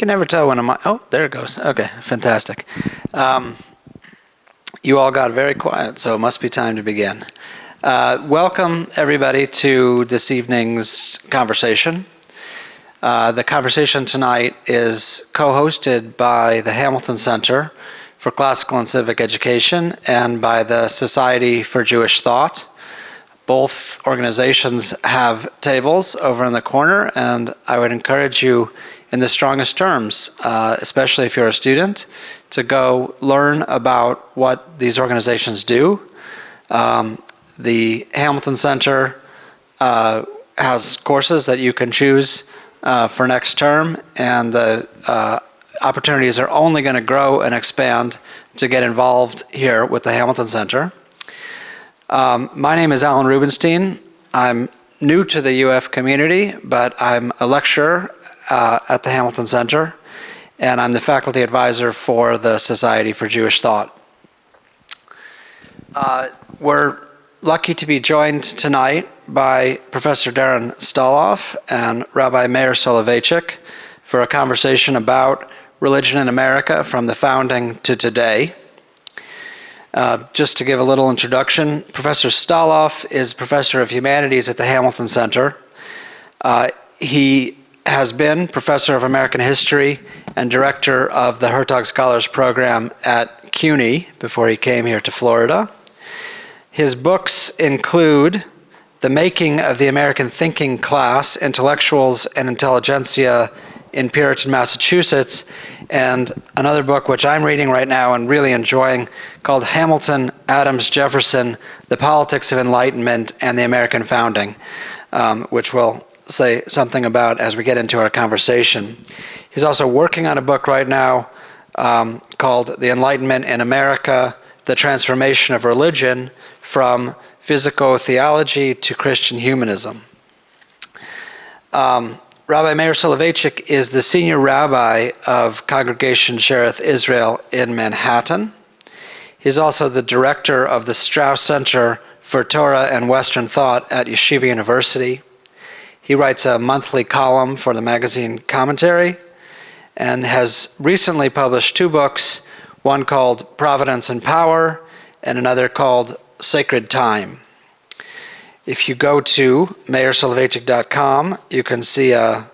can never tell when oh, there it goes. Okay, fantastic. You all got very quiet, so it must be time to begin. Welcome, everybody, to this evening's conversation. The conversation tonight is co-hosted by the Hamilton Center for Classical and Civic Education and by the Society for Jewish Thought. Both organizations have tables over in the corner, and I would encourage you in the strongest terms, especially if you're a student, to go learn about what these organizations do. The Hamilton Center has courses that you can choose for next term, and the opportunities are only going to grow and expand to get involved here with the Hamilton Center. My name is Alan Rubenstein. I'm new to the UF community, but I'm a lecturer at the Hamilton Center, and I'm the faculty advisor for the Society for Jewish Thought. We're lucky to be joined tonight by Professor Darren Stoloff and Rabbi Meir Soloveichik for a conversation about religion in America from the founding to today. Just to give a little introduction, Professor Stoloff is Professor of Humanities at the Hamilton Center. He has been Professor of American History and Director of the Hertog Scholars Program at CUNY before he came here to Florida. His books include The Making of the American Thinking Class, Intellectuals and Intelligentsia in Puritan Massachusetts, and another book which I'm reading right now and really enjoying called Hamilton, Adams, Jefferson, The Politics of Enlightenment and the American Founding, which we'll say something about as we get into our conversation. He's also working on a book right now called The Enlightenment in America, The Transformation of Religion from Physico-Theology to Christian Humanism. Rabbi Meir Soloveichik is the senior rabbi of Congregation Shereth Israel in Manhattan. He's also the director of the Strauss Center for Torah and Western Thought at Yeshiva University. He writes a monthly column for the magazine Commentary and has recently published two books, one called Providence and Power and another called Sacred Time. If you go to meirsoloveichik.com, you can see an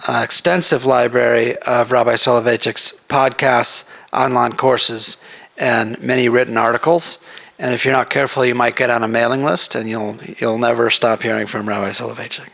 extensive library of Rabbi Soloveitchik's podcasts, online courses, and many written articles. And if you're not careful, you might get on a mailing list, and you'll never stop hearing from Rabbi Soloveitchik.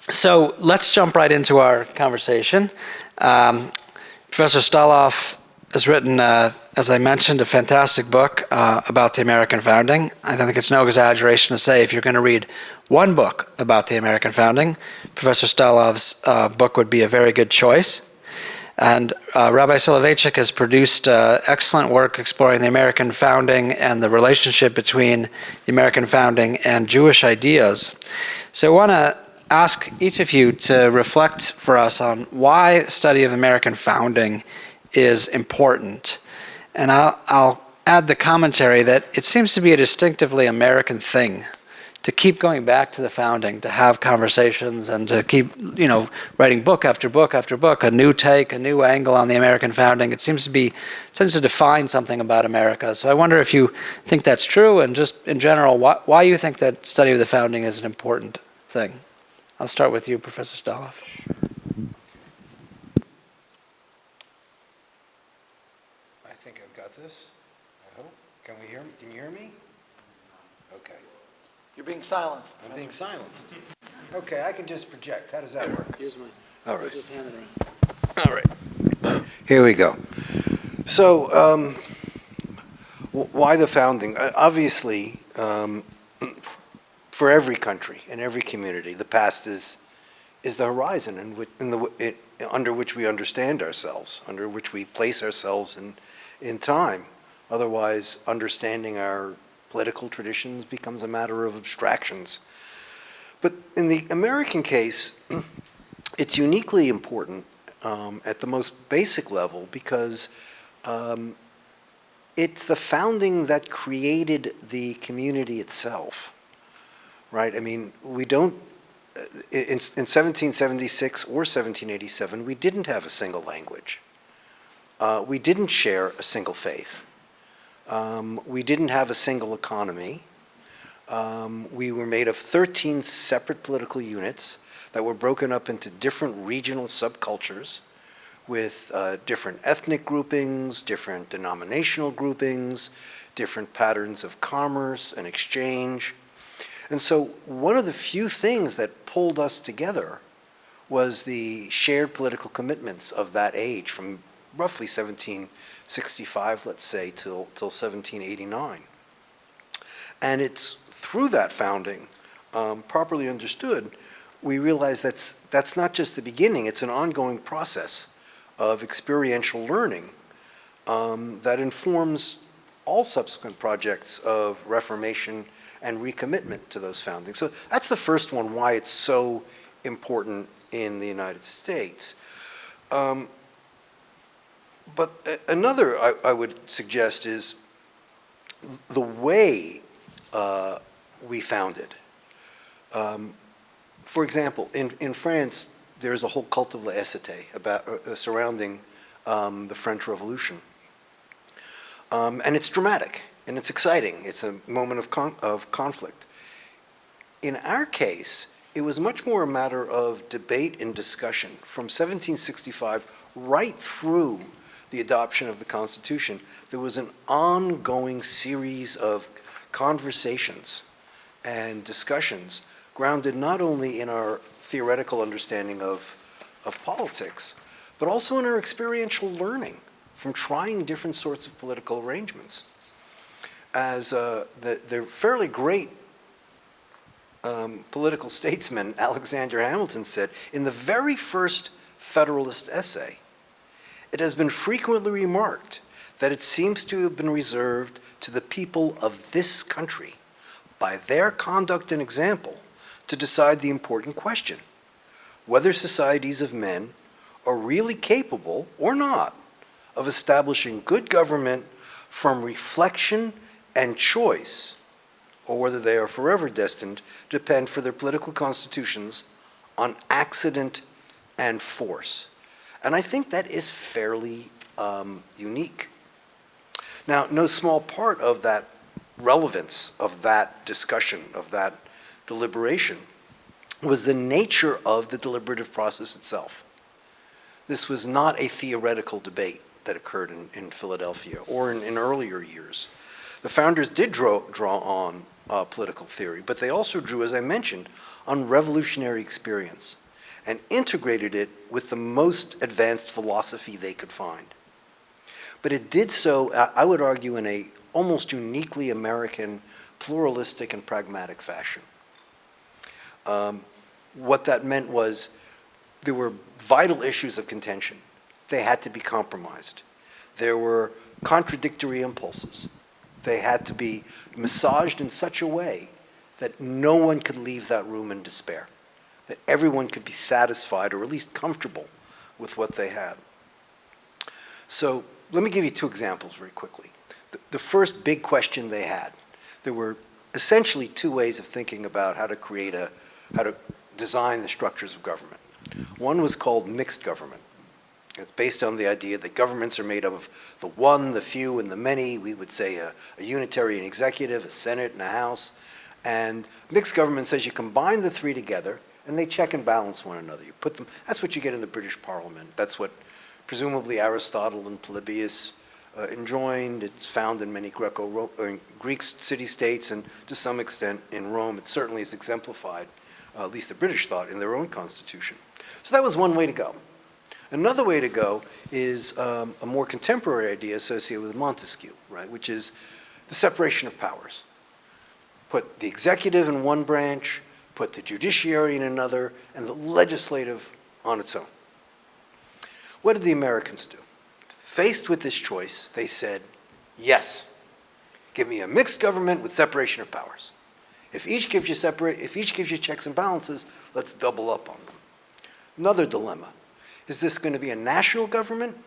So let's jump right into our conversation. Professor Stoloff has written, as I mentioned, a fantastic book about the American founding. I think it's no exaggeration to say if you're going to read one book about the American founding, Professor Stoloff's book would be a very good choice. And Rabbi Soloveitchik has produced excellent work exploring the American founding and the relationship between the American founding and Jewish ideas. So I want to ask each of you to reflect for us on why the study of American founding is important. And I'll add the commentary that it seems to be a distinctively American thing to keep going back to the founding, to have conversations and to keep, writing book after book after book, a new take, a new angle on the American founding. It seems to define something about America. So I wonder if you think that's true, and just in general, why you think that study of the founding is an important thing. I'll start with you, Professor Stoloff. This? I hope. Can you hear me? Okay. You're being silenced. I'm being silenced. Okay, I can just project. How does that work? Here's mine. All right. Just hand it around. All right. Here we go. So, why the founding? Obviously, for every country and every community, the past is the horizon under which we understand ourselves, under which we place ourselves in time. Otherwise, understanding our political traditions becomes a matter of abstractions. But in the American case, it's uniquely important at the most basic level because it's the founding that created the community itself, right? I mean, we don't in 1776 or 1787, we didn't have a single language. We didn't share a single faith. We didn't have a single economy. We were made of 13 separate political units that were broken up into different regional subcultures with different ethnic groupings, different denominational groupings, different patterns of commerce and exchange. And so one of the few things that pulled us together was the shared political commitments of that age from roughly 1765, let's say, till 1789. And it's through that founding, properly understood, we realize that's not just the beginning, it's an ongoing process of experiential learning that informs all subsequent projects of reformation and recommitment to those foundings. So that's the first one, why it's so important in the United States. But another I would suggest is the way we founded. For example, in France, there's a whole cult of la laïcité surrounding the French Revolution. And it's dramatic, and it's exciting. It's a moment of conflict. In our case, it was much more a matter of debate and discussion from 1765 right through the adoption of the Constitution. There was an ongoing series of conversations and discussions grounded not only in our theoretical understanding of politics, but also in our experiential learning from trying different sorts of political arrangements. As the fairly great political statesman Alexander Hamilton said, in the very first Federalist essay, it has been frequently remarked that it seems to have been reserved to the people of this country, by their conduct and example, to decide the important question, whether societies of men are really capable or not of establishing good government from reflection and choice, or whether they are forever destined to depend for their political constitutions on accident and force. And I think that is fairly unique. Now, no small part of that relevance of that discussion, of that deliberation, was the nature of the deliberative process itself. This was not a theoretical debate that occurred in Philadelphia or in earlier years. The founders did draw on political theory, but they also drew, as I mentioned, on revolutionary experience and integrated it with the most advanced philosophy they could find. But it did so, I would argue, in a almost uniquely American, pluralistic and pragmatic fashion. What that meant was there were vital issues of contention. They had to be compromised. There were contradictory impulses. They had to be massaged in such a way that no one could leave that room in despair, that everyone could be satisfied or at least comfortable with what they had. So let me give you two examples very quickly. The first big question they had, there were essentially two ways of thinking about how to design the structures of government. One was called mixed government. It's based on the idea that governments are made up of the one, the few, and the many. We would say a unitary and executive, a Senate and a House. And mixed government says you combine the three together and they check and balance one another. You put them, that's what you get in the British Parliament. That's what presumably Aristotle and Polybius enjoined. It's found in many Greek city-states and to some extent in Rome. It certainly is exemplified, at least the British thought, in their own constitution. So that was one way to go. Another way to go is a more contemporary idea associated with Montesquieu, right, which is the separation of powers. Put the executive in one branch, put the judiciary in another, and the legislative on its own. What did the Americans do? Faced with this choice, they said, yes, give me a mixed government with separation of powers. If each gives you checks and balances, let's double up on them. Another dilemma. Is this going to be a national government,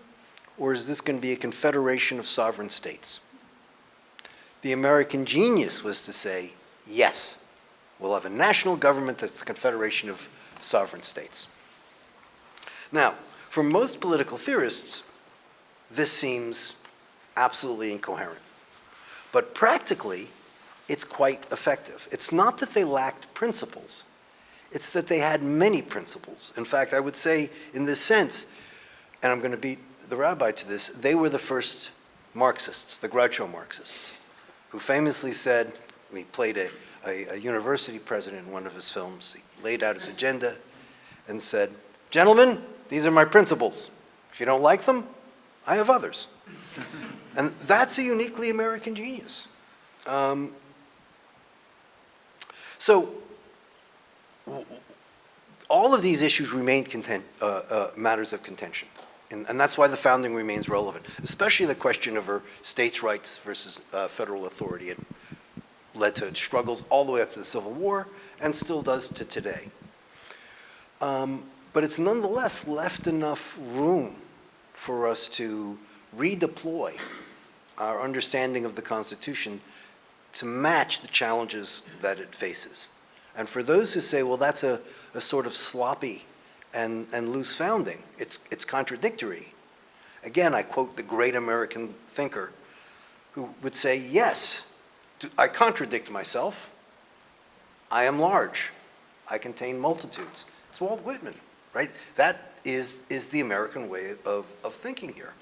or is this going to be a confederation of sovereign states? The American genius was to say, yes, We'll have a national government that's a confederation of sovereign states. Now, for most political theorists, this seems absolutely incoherent. But practically, it's quite effective. It's not that they lacked principles. It's that they had many principles. In fact, I would say in this sense, and I'm going to beat the rabbi to this, they were the first Marxists, the Groucho Marxists, who famously said, he played a university president in one of his films, he laid out his agenda and said, "Gentlemen, these are my principles. If you don't like them, I have others." And that's a uniquely American genius. So all of these issues remain matters of contention. And that's why the founding remains relevant, especially the question of our states' rights versus federal authority. It led to struggles all the way up to the Civil War and still does to today. But it's nonetheless left enough room for us to redeploy our understanding of the Constitution to match the challenges that it faces. And for those who say, well, that's a sort of sloppy and loose founding, it's contradictory. Again, I quote the great American thinker who would say, yes, I contradict myself. I am large. I contain multitudes. It's Walt Whitman, right? That is the American way of thinking here.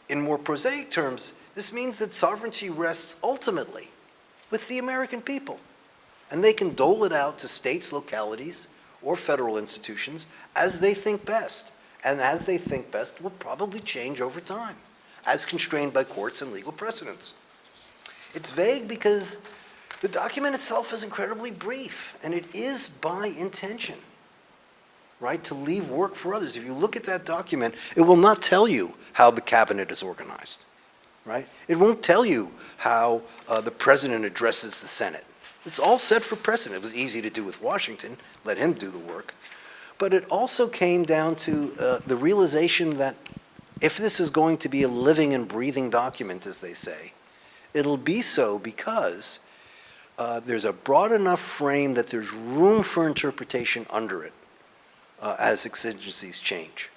In more prosaic terms, this means that sovereignty rests ultimately with the American people. And they can dole it out to states, localities, or federal institutions as they think best. And as they think best will probably change over time, as constrained by courts and legal precedents. It's vague because the document itself is incredibly brief, and it is by intention, right, to leave work for others. If you look at that document, it will not tell you how the cabinet is organized, right? It won't tell you how the president addresses the Senate. It's all set for precedent. It was easy to do with Washington, let him do the work. But it also came down to the realization that if this is going to be a living and breathing document, as they say, it'll be so because there's a broad enough frame that there's room for interpretation under it as exigencies change.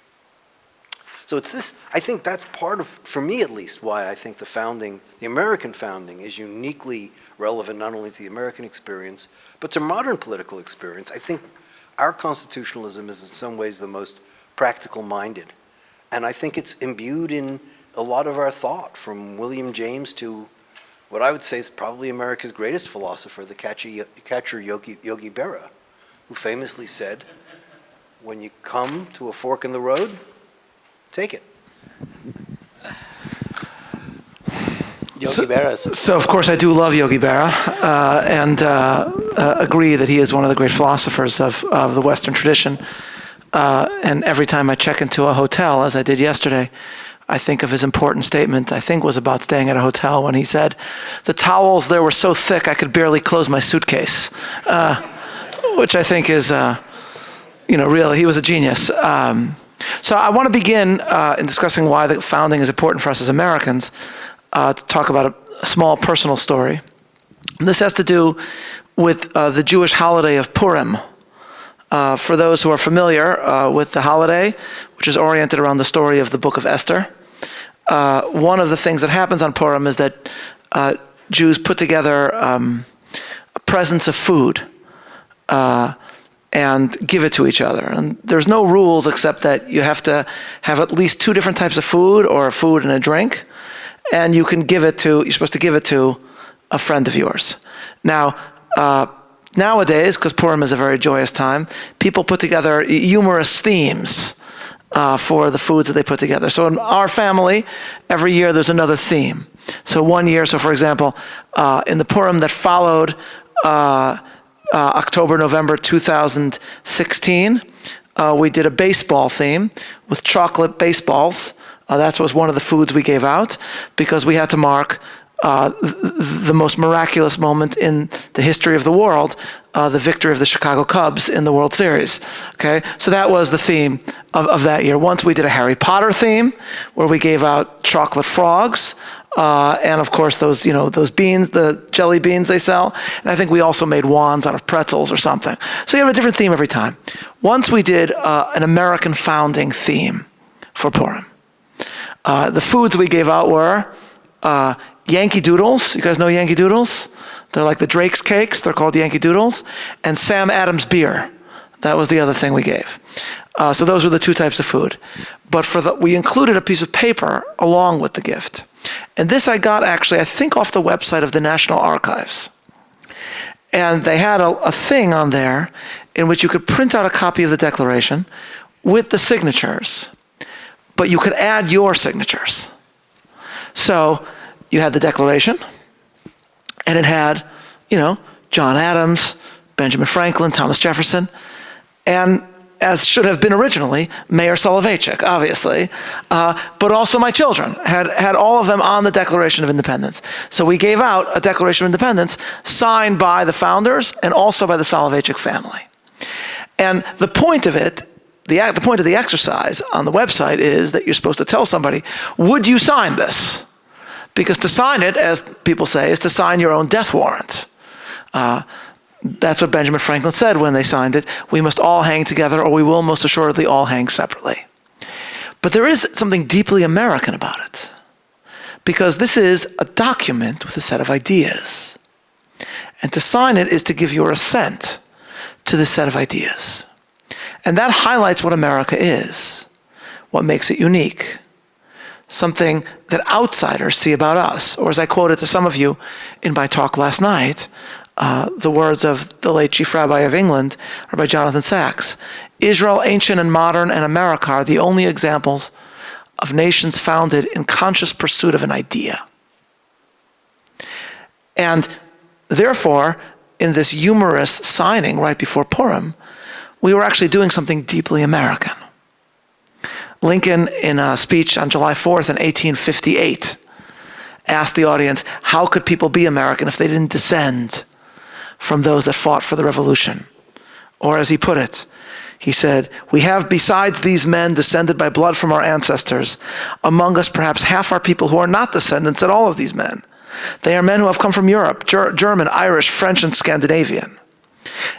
So it's this, I think that's part of, for me at least, why I think the founding, the American founding, is uniquely relevant not only to the American experience, but to modern political experience. I think our constitutionalism is in some ways the most practical minded. And I think it's imbued in a lot of our thought, from William James to what I would say is probably America's greatest philosopher, the catcher Yogi Berra, who famously said, when you come to a fork in the road, take it. Yogi Berra. So, of course, I do love Yogi Berra and agree that he is one of the great philosophers of the Western tradition. And every time I check into a hotel, as I did yesterday, I think of his important statement, I think was about staying at a hotel, when he said, the towels there were so thick I could barely close my suitcase, which I think is, really, he was a genius. So I want to begin in discussing why the founding is important for us as Americans, to talk about a small personal story. And this has to do with the Jewish holiday of Purim. For those who are familiar with the holiday, which is oriented around the story of the book of Esther, one of the things that happens on Purim is that Jews put together presents of food and give it to each other. And there's no rules except that you have to have at least two different types of food, or a food and a drink, and you're supposed to give it to a friend of yours. Now, nowadays, because Purim is a very joyous time, people put together humorous themes for the foods that they put together. So in our family, every year there's another theme. So one year, for example, in the Purim that followed October, November 2016, we did a baseball theme with chocolate baseballs. That was one of the foods we gave out because we had to mark the most miraculous moment in the history of the world, the victory of the Chicago Cubs in the World Series. Okay, so that was the theme of that year. Once we did a Harry Potter theme where we gave out chocolate frogs and of course those beans, the jelly beans they sell. And I think we also made wands out of pretzels or something. So you have a different theme every time. Once we did an American founding theme for Purim. The foods we gave out were Yankee Doodles. You guys know Yankee Doodles? They're like the Drake's cakes. They're called Yankee Doodles. And Sam Adams beer. That was the other thing we gave. So those were the two types of food. But we included a piece of paper along with the gift. And this I got actually, I think, off the website of the National Archives. And they had a thing on there in which you could print out a copy of the Declaration with the signatures, but you could add your signatures. So you had the Declaration, and it had, John Adams, Benjamin Franklin, Thomas Jefferson, and as should have been originally, Meir Soloveichik, obviously, but also my children had all of them on the Declaration of Independence. So we gave out a Declaration of Independence signed by the founders and also by the Soloveichik family. And the point of it, the point of the exercise on the website is that you're supposed to tell somebody, would you sign this? Because to sign it, as people say, is to sign your own death warrant. That's what Benjamin Franklin said when they signed it. We must all hang together, or we will most assuredly all hang separately. But there is something deeply American about it, because this is a document with a set of ideas. And to sign it is to give your assent to this set of ideas. And that highlights what America is, what makes it unique, something that outsiders see about us. Or as I quoted to some of you in my talk last night, the words of the late Chief Rabbi of England, Rabbi Jonathan Sacks, Israel, ancient and modern, and America are the only examples of nations founded in conscious pursuit of an idea. And therefore, in this humorous signing right before Purim, we were actually doing something deeply American. Lincoln, in a speech on July 4th in 1858, asked the audience, how could people be American if they didn't descend from those that fought for the revolution? Or as he put it, he said, we have besides these men descended by blood from our ancestors, among us perhaps half our people who are not descendants at all of these men. They are men who have come from Europe, German, Irish, French, and Scandinavian.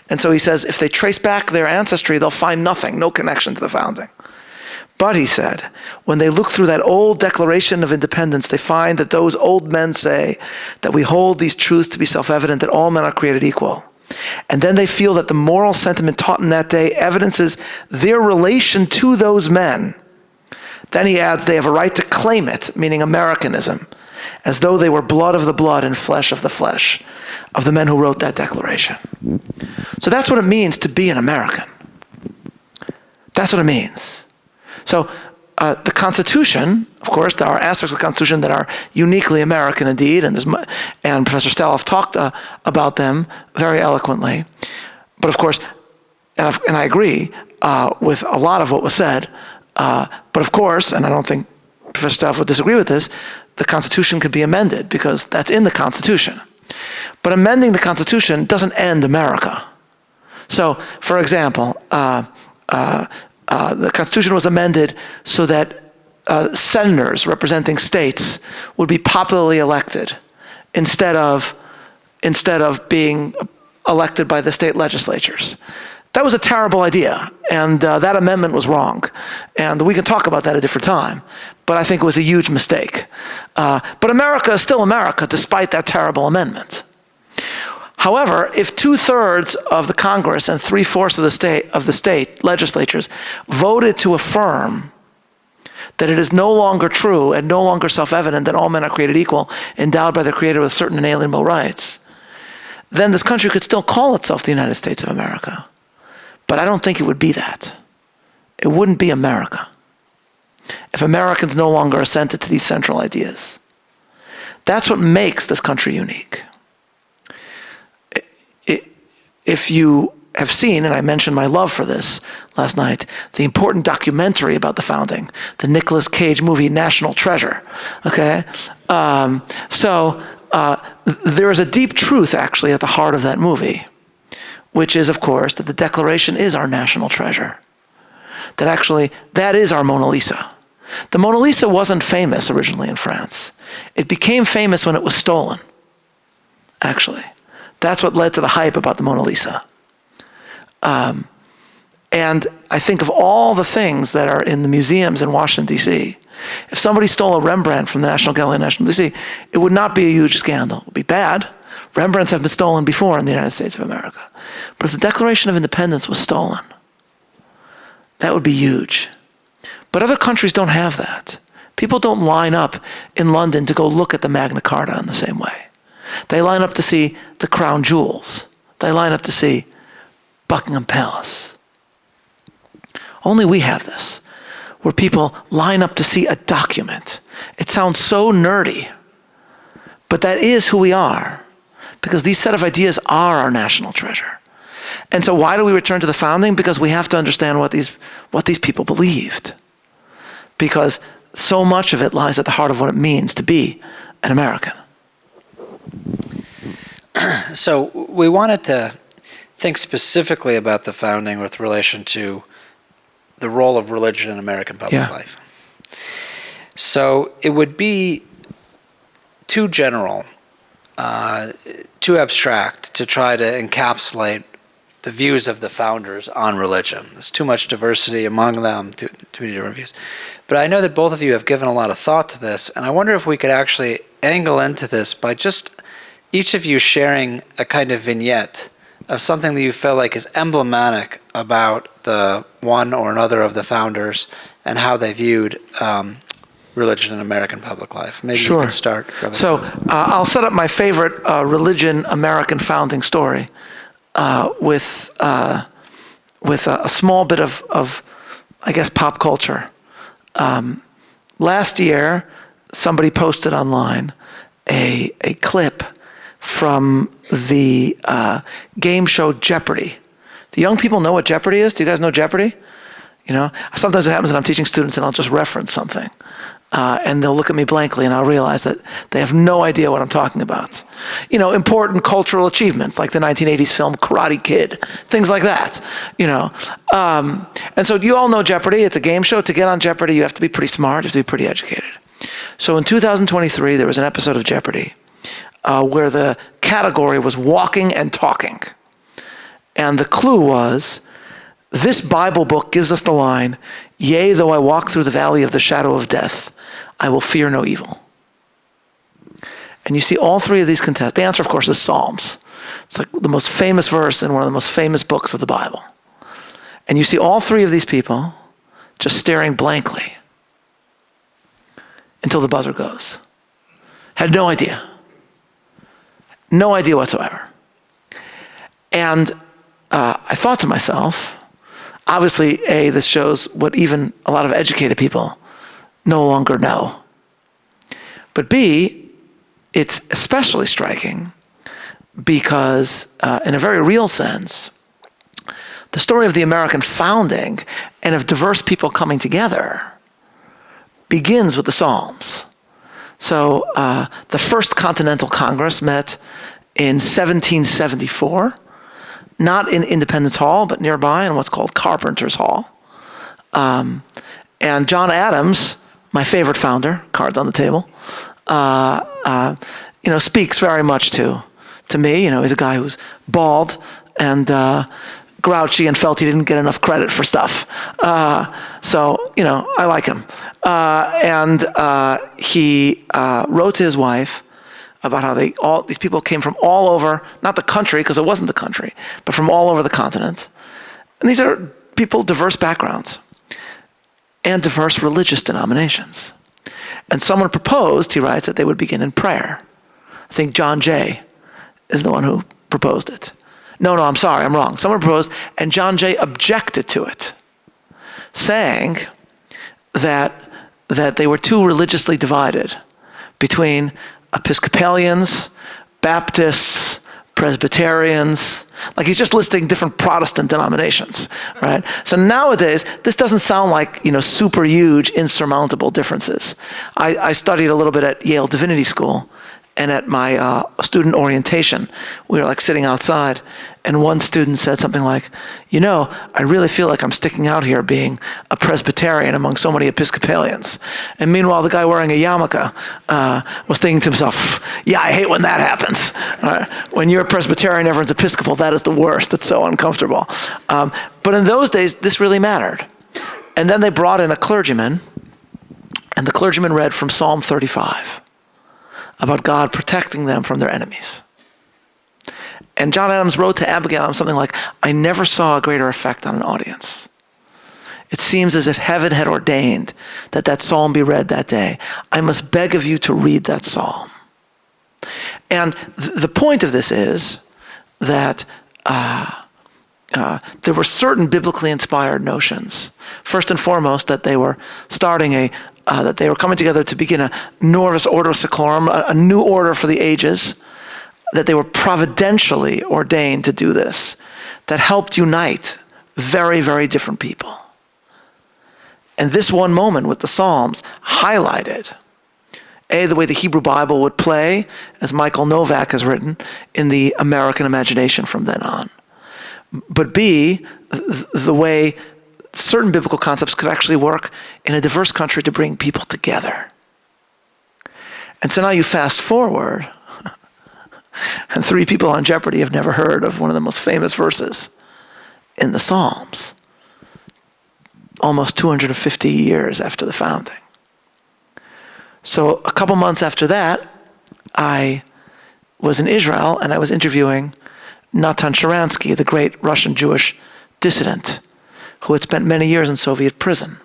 And so he says, if they trace back their ancestry, they'll find nothing, no connection to the founding. But, he said, when they look through that old Declaration of Independence, they find that those old men say that we hold these truths to be self-evident, that all men are created equal. And then they feel that the moral sentiment taught in that day evidences their relation to those men. Then he adds they have a right to claim it, meaning Americanism, as though they were blood of the blood and flesh of the flesh of the men who wrote that Declaration. So that's what it means to be an American. That's what it means. So the Constitution, of course, there are aspects of the Constitution that are uniquely American indeed, and Professor Staloff talked about them very eloquently. But of course, and I agree with a lot of what was said, but of course, and I don't think Professor Staloff would disagree with this, the Constitution could be amended because that's in the Constitution. But amending the Constitution doesn't end America. So, for example, the Constitution was amended so that senators representing states would be popularly elected instead of being elected by the state legislatures. That was a terrible idea, and that amendment was wrong. And we can talk about that at a different time, but I think it was a huge mistake. But America is still America, despite that terrible amendment. However, if 2/3 of the Congress and 3/4 of the state legislatures voted to affirm that it is no longer true and no longer self-evident that all men are created equal, endowed by their Creator with certain inalienable rights, then this country could still call itself the United States of America. But I don't think it would be that. It wouldn't be America if Americans no longer assented to these central ideas. That's what makes this country unique. If you have seen, and I mentioned my love for this last night, the important documentary about the founding, the Nicolas Cage movie National Treasure, okay? There is a deep truth actually at the heart of that movie, which is, of course, that the Declaration is our national treasure. That actually, that is our Mona Lisa. The Mona Lisa wasn't famous originally in France. It became famous when it was stolen, actually. That's what led to the hype about the Mona Lisa. And I think of all the things that are in the museums in Washington, D.C., if somebody stole a Rembrandt from the National Gallery in Washington, D.C., it would not be a huge scandal. It would be bad. Rembrandts have been stolen before in the United States of America. But if the Declaration of Independence was stolen, that would be huge. But other countries don't have that. People don't line up in London to go look at the Magna Carta in the same way. They line up to see the crown jewels. They line up to see Buckingham Palace. Only we have this, where people line up to see a document. It sounds so nerdy, but that is who we are, because these set of ideas are our national treasure. And so why do we return to the founding? Because we have to understand what these people believed. Because so much of it lies at the heart of what it means to be an American. So we wanted to think specifically about the founding with relation to the role of religion in American public life. So it would be too general, too abstract to try to encapsulate the views of the founders on religion. There's too much diversity among them, too many different views. But I know that both of you have given a lot of thought to this, and I wonder if we could actually angle into this by just each of you sharing a kind of vignette of something that you feel like is emblematic about the one or another of the founders and how they viewed religion in American public life. Maybe you can start. So I'll set up my favorite religion American founding story with a small bit of I guess, pop culture. Last year, somebody posted online a clip from the game show Jeopardy. Do young people know what Jeopardy is? Do you guys know Jeopardy? You know, sometimes it happens that I'm teaching students and I'll just reference something. And they'll look at me blankly and I'll realize that they have no idea what I'm talking about. You know, important cultural achievements like the 1980s film Karate Kid, things like that, you know. And so you all know Jeopardy. It's a game show. To get on Jeopardy, you have to be pretty smart. You have to be pretty educated. So in 2023, there was an episode of Jeopardy where the category was walking and talking. And the clue was, this Bible book gives us the line, "Yea, though I walk through the valley of the shadow of death, I will fear no evil." And you see all three of these contestants. The answer, of course, is Psalms. It's like the most famous verse in one of the most famous books of the Bible. And you see all three of these people just staring blankly until the buzzer goes. Had no idea. No idea whatsoever. And I thought to myself, obviously, A, this shows what even a lot of educated people no longer know. But B, it's especially striking because, in a very real sense, the story of the American founding and of diverse people coming together begins with the Psalms. So the First Continental Congress met in 1774, not in Independence Hall, but nearby in what's called Carpenter's Hall. And John Adams, my favorite founder, cards on the table, speaks very much to me. You know, he's a guy who's bald and grouchy and felt he didn't get enough credit for stuff. So, I like him. And he wrote to his wife about how these people came from all over, not the country, because it wasn't the country, but from all over the continent. And these are people, diverse backgrounds, and diverse religious denominations. And someone proposed, he writes, that they would begin in prayer. I think John Jay is the one who proposed it. No, I'm sorry, I'm wrong. Someone proposed, and John Jay objected to it, saying that they were too religiously divided between Episcopalians, Baptists, Presbyterians. Like, he's just listing different Protestant denominations, right? So nowadays, this doesn't sound like, super huge, insurmountable differences. I studied a little bit at Yale Divinity School, And at my student orientation, we were like sitting outside, and one student said something like, I really feel like I'm sticking out here being a Presbyterian among so many Episcopalians. And meanwhile, the guy wearing a yarmulke was thinking to himself, yeah, I hate when that happens. When you're a Presbyterian, everyone's Episcopal, that is the worst. It's so uncomfortable. But in those days, this really mattered. And then they brought in a clergyman, and the clergyman read from Psalm 35 about God protecting them from their enemies. And John Adams wrote to Abigail something like, I never saw a greater effect on an audience. It seems as if heaven had ordained that psalm be read that day. I must beg of you to read that psalm. And the point of this is that there were certain biblically inspired notions. First and foremost, that they were that they were coming together to begin a Novus Ordo Seclorum, a new order for the ages, that they were providentially ordained to do this, that helped unite very, very different people. And this one moment with the Psalms highlighted, A, the way the Hebrew Bible would play, as Michael Novak has written, in the American imagination from then on. But B, the way certain biblical concepts could actually work in a diverse country to bring people together. And so now you fast forward, and 3 people on Jeopardy have never heard of one of the most famous verses in the Psalms, almost 250 years after the founding. So a couple months after that, I was in Israel, and I was interviewing Natan Sharansky, the great Russian Jewish dissident, who had spent many years in Soviet prison.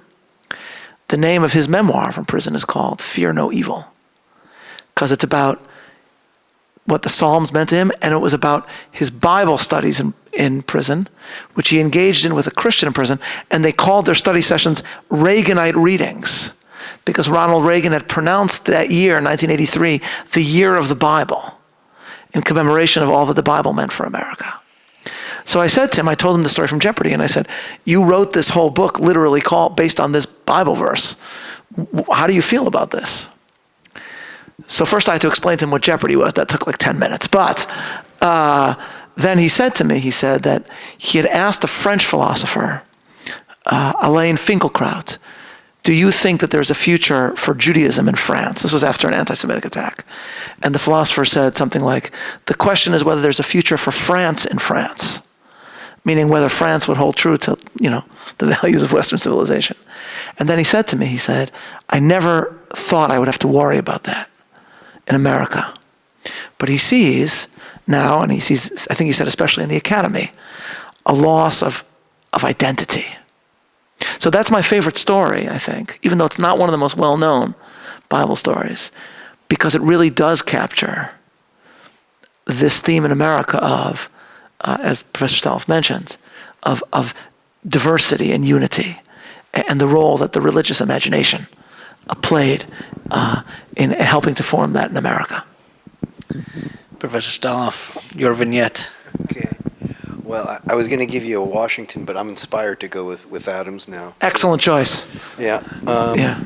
The name of his memoir from prison is called Fear No Evil, because it's about what the Psalms meant to him, and it was about his Bible studies in prison, which he engaged in with a Christian in prison, and they called their study sessions Reaganite readings, because Ronald Reagan had pronounced that year, 1983, the year of the Bible, in commemoration of all that the Bible meant for America. So I said to him, I told him the story from Jeopardy, and I said, you wrote this whole book literally based on this Bible verse. How do you feel about this? So first I had to explain to him what Jeopardy was. That took like 10 minutes. But then he said to me, he said that he had asked a French philosopher, Alain Finkielkraut, do you think that there's a future for Judaism in France? This was after an anti-Semitic attack. And the philosopher said something like, the question is whether there's a future for France in France, meaning whether France would hold true to, the values of Western civilization. And then he said to me, he said, I never thought I would have to worry about that in America. But he sees now, and he sees, I think he said especially in the academy, a loss of identity. So that's my favorite story, I think, even though it's not one of the most well-known Bible stories, because it really does capture this theme in America of, as Professor Staloff mentioned, of diversity and unity, and the role that the religious imagination played in helping to form that in America. Professor Staloff, your vignette. Okay. Well, I was going to give you a Washington, but I'm inspired to go with Adams now. Excellent choice. Yeah. Yeah.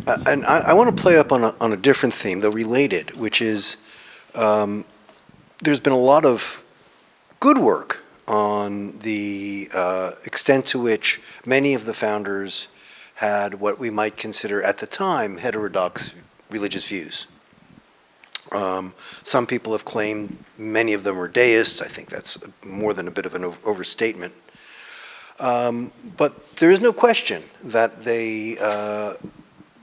And I want to play up on a different theme, though related, which is there's been a lot of good work on the extent to which many of the founders had what we might consider at the time heterodox religious views. Some people have claimed many of them were deists. I think that's more than a bit of an overstatement. But there is no question that they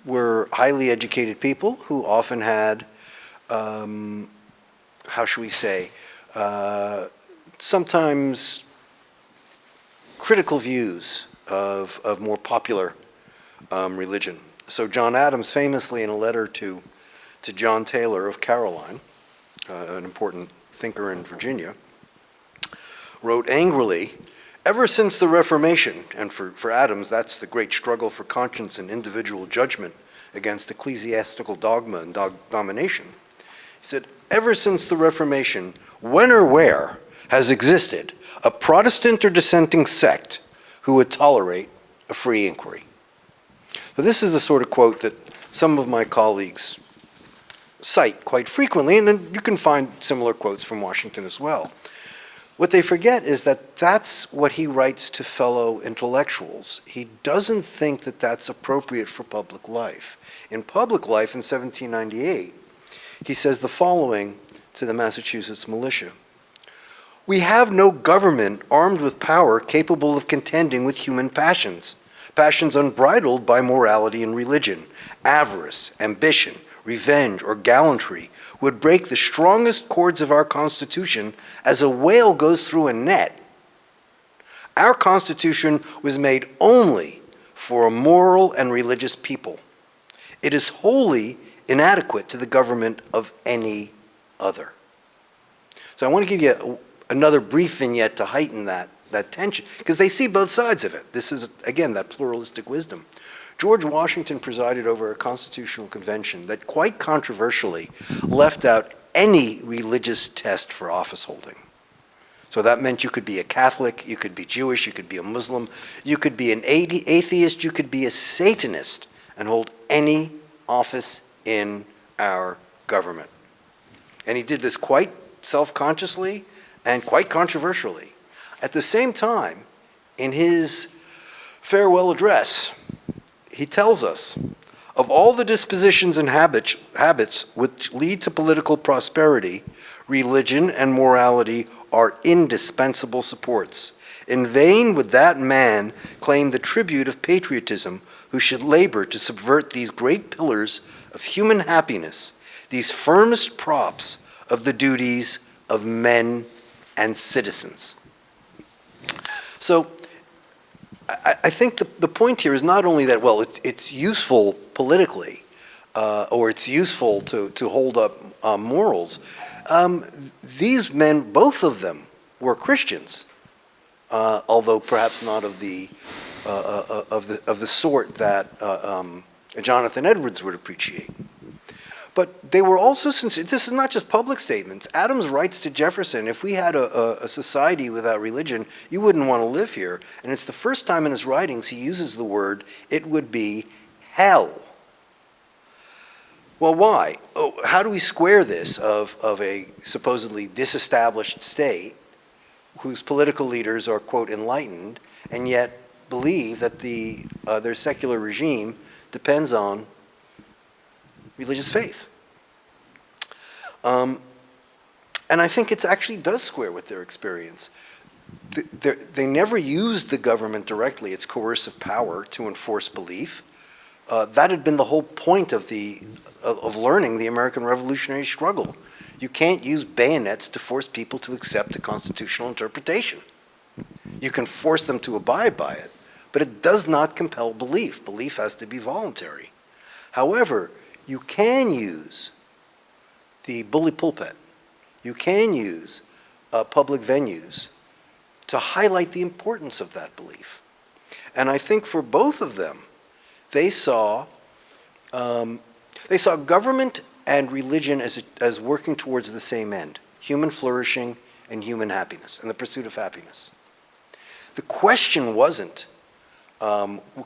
were highly educated people who often had, how should we say, sometimes critical views of more popular religion. So John Adams famously, in a letter to John Taylor of Caroline, an important thinker in Virginia, wrote angrily, ever since the Reformation, and for Adams that's the great struggle for conscience and individual judgment against ecclesiastical dogma and domination, he said, ever since the Reformation, when or where has existed a Protestant or dissenting sect who would tolerate a free inquiry? So this is the sort of quote that some of my colleagues cite quite frequently, and then you can find similar quotes from Washington as well. What they forget is that that's what he writes to fellow intellectuals. He doesn't think that that's appropriate for public life. In public life in 1798, he says the following to the Massachusetts militia: "We have no government armed with power capable of contending with human passions, passions unbridled by morality and religion. Avarice, ambition, revenge, or gallantry would break the strongest cords of our Constitution as a whale goes through a net. Our Constitution was made only for a moral and religious people. It is wholly inadequate to the government of any other." So I want to give you another brief vignette to heighten that tension, because they see both sides of it. This is, again, that pluralistic wisdom. George Washington presided over a constitutional convention that quite controversially left out any religious test for office holding. So that meant you could be a Catholic, you could be Jewish, you could be a Muslim, you could be an atheist, you could be a Satanist and hold any office in our government. And he did this quite self-consciously and quite controversially. At the same time, in his farewell address, he tells us, "Of all the dispositions and habits which lead to political prosperity, religion and morality are indispensable supports. In vain would that man claim the tribute of patriotism who should labor to subvert these great pillars of human happiness, these firmest props of the duties of men and citizens." So I think the point here is not only that, well, it's useful politically, or it's useful to hold up morals. These men, both of them, were Christians, although perhaps not of the sort that Jonathan Edwards would appreciate. But they were also sincere. This is not just public statements. Adams writes to Jefferson, "If we had a society without religion, you wouldn't want to live here." And it's the first time in his writings he uses the word, "it would be hell." Well, why? How do we square this of a supposedly disestablished state whose political leaders are, quote, enlightened, and yet believe that their secular regime depends on religious faith? And I think it actually does square with their experience. They never used the government directly, its coercive power, to enforce belief. That had been the whole point of learning the American Revolutionary struggle. You can't use bayonets to force people to accept a constitutional interpretation. You can force them to abide by it, but it does not compel belief. Belief has to be voluntary. However, you can use the bully pulpit. You can use public venues to highlight the importance of that belief. And I think for both of them, they saw government and religion as working towards the same end: human flourishing and human happiness, and the pursuit of happiness. The question wasn't,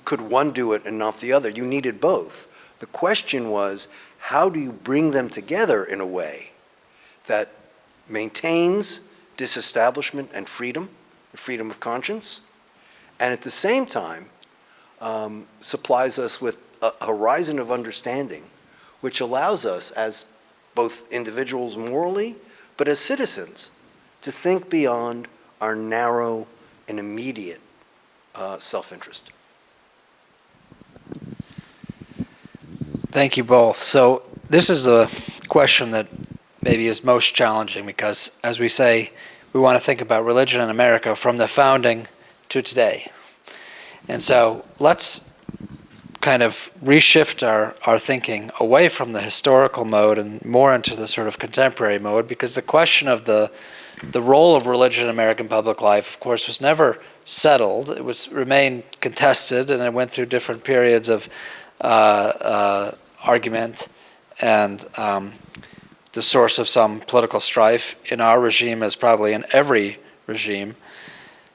could one do it and not the other? You needed both. The question was, how do you bring them together in a way that maintains disestablishment and freedom, the freedom of conscience, and at the same time supplies us with a horizon of understanding which allows us as both individuals morally, but as citizens, to think beyond our narrow and immediate self-interest. Thank you both. So this is the question that maybe is most challenging because, as we say, we want to think about religion in America from the founding to today. And so let's kind of reshift our thinking away from the historical mode and more into the sort of contemporary mode, because the question of the role of religion in American public life, of course, was never settled. It remained contested, and it went through different periods of argument and the source of some political strife in our regime, as probably in every regime.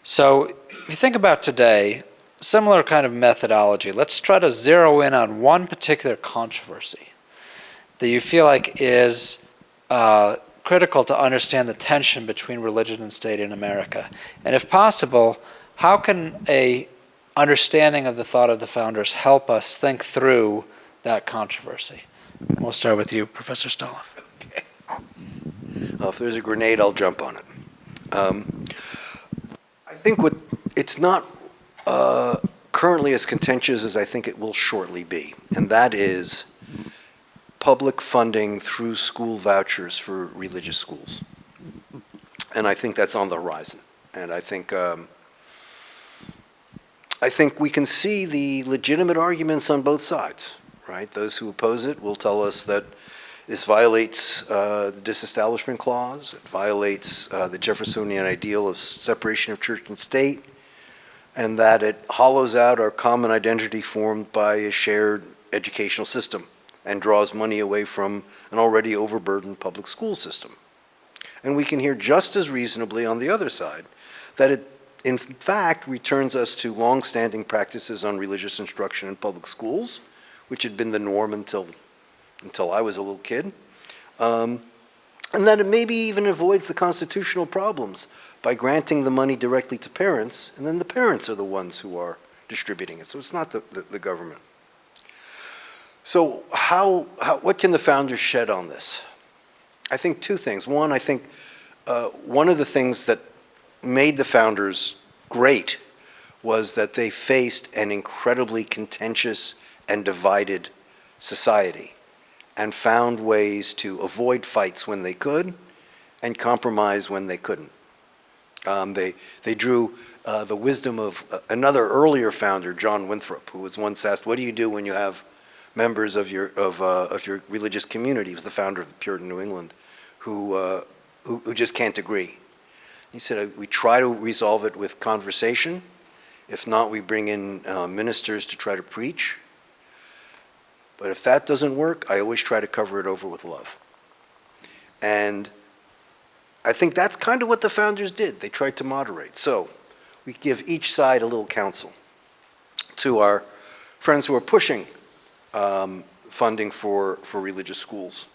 So if you think about today, similar kind of methodology. Let's try to zero in on one particular controversy that you feel like is critical to understand the tension between religion and state in America? And if possible, how can a understanding of the thought of the founders help us think through that controversy? We'll start with you, Professor Stoloff. Okay. If there's a grenade, I'll jump on it. I think it's not currently as contentious as I think it will shortly be, and that is public funding through school vouchers for religious schools. And I think that's on the horizon. And I think we can see the legitimate arguments on both sides, right? Those who oppose it will tell us that this violates the Disestablishment Clause. It violates the Jeffersonian ideal of separation of church and state, and that it hollows out our common identity formed by a shared educational system and draws money away from an already overburdened public school system. And we can hear just as reasonably on the other side that it, in fact, returns us to long-standing practices on religious instruction in public schools, which had been the norm until I was a little kid, and that it maybe even avoids the constitutional problems by granting the money directly to parents, and then the parents are the ones who are distributing it. So it's not the government. So what can the founders shed on this? I think two things. One, I think one of the things that made the founders great was that they faced an incredibly contentious and divided society and found ways to avoid fights when they could and compromise when they couldn't. They drew the wisdom of another earlier founder, John Winthrop, who was once asked, "What do you do when you have members of your religious community?" He was the founder of the Puritan New England, who just can't agree. He said, "We try to resolve it with conversation. If not, we bring in ministers to try to preach. But if that doesn't work, I always try to cover it over with love." And I think that's kind of what the founders did. They tried to moderate. So we give each side a little counsel to our friends who are pushing funding for religious schools.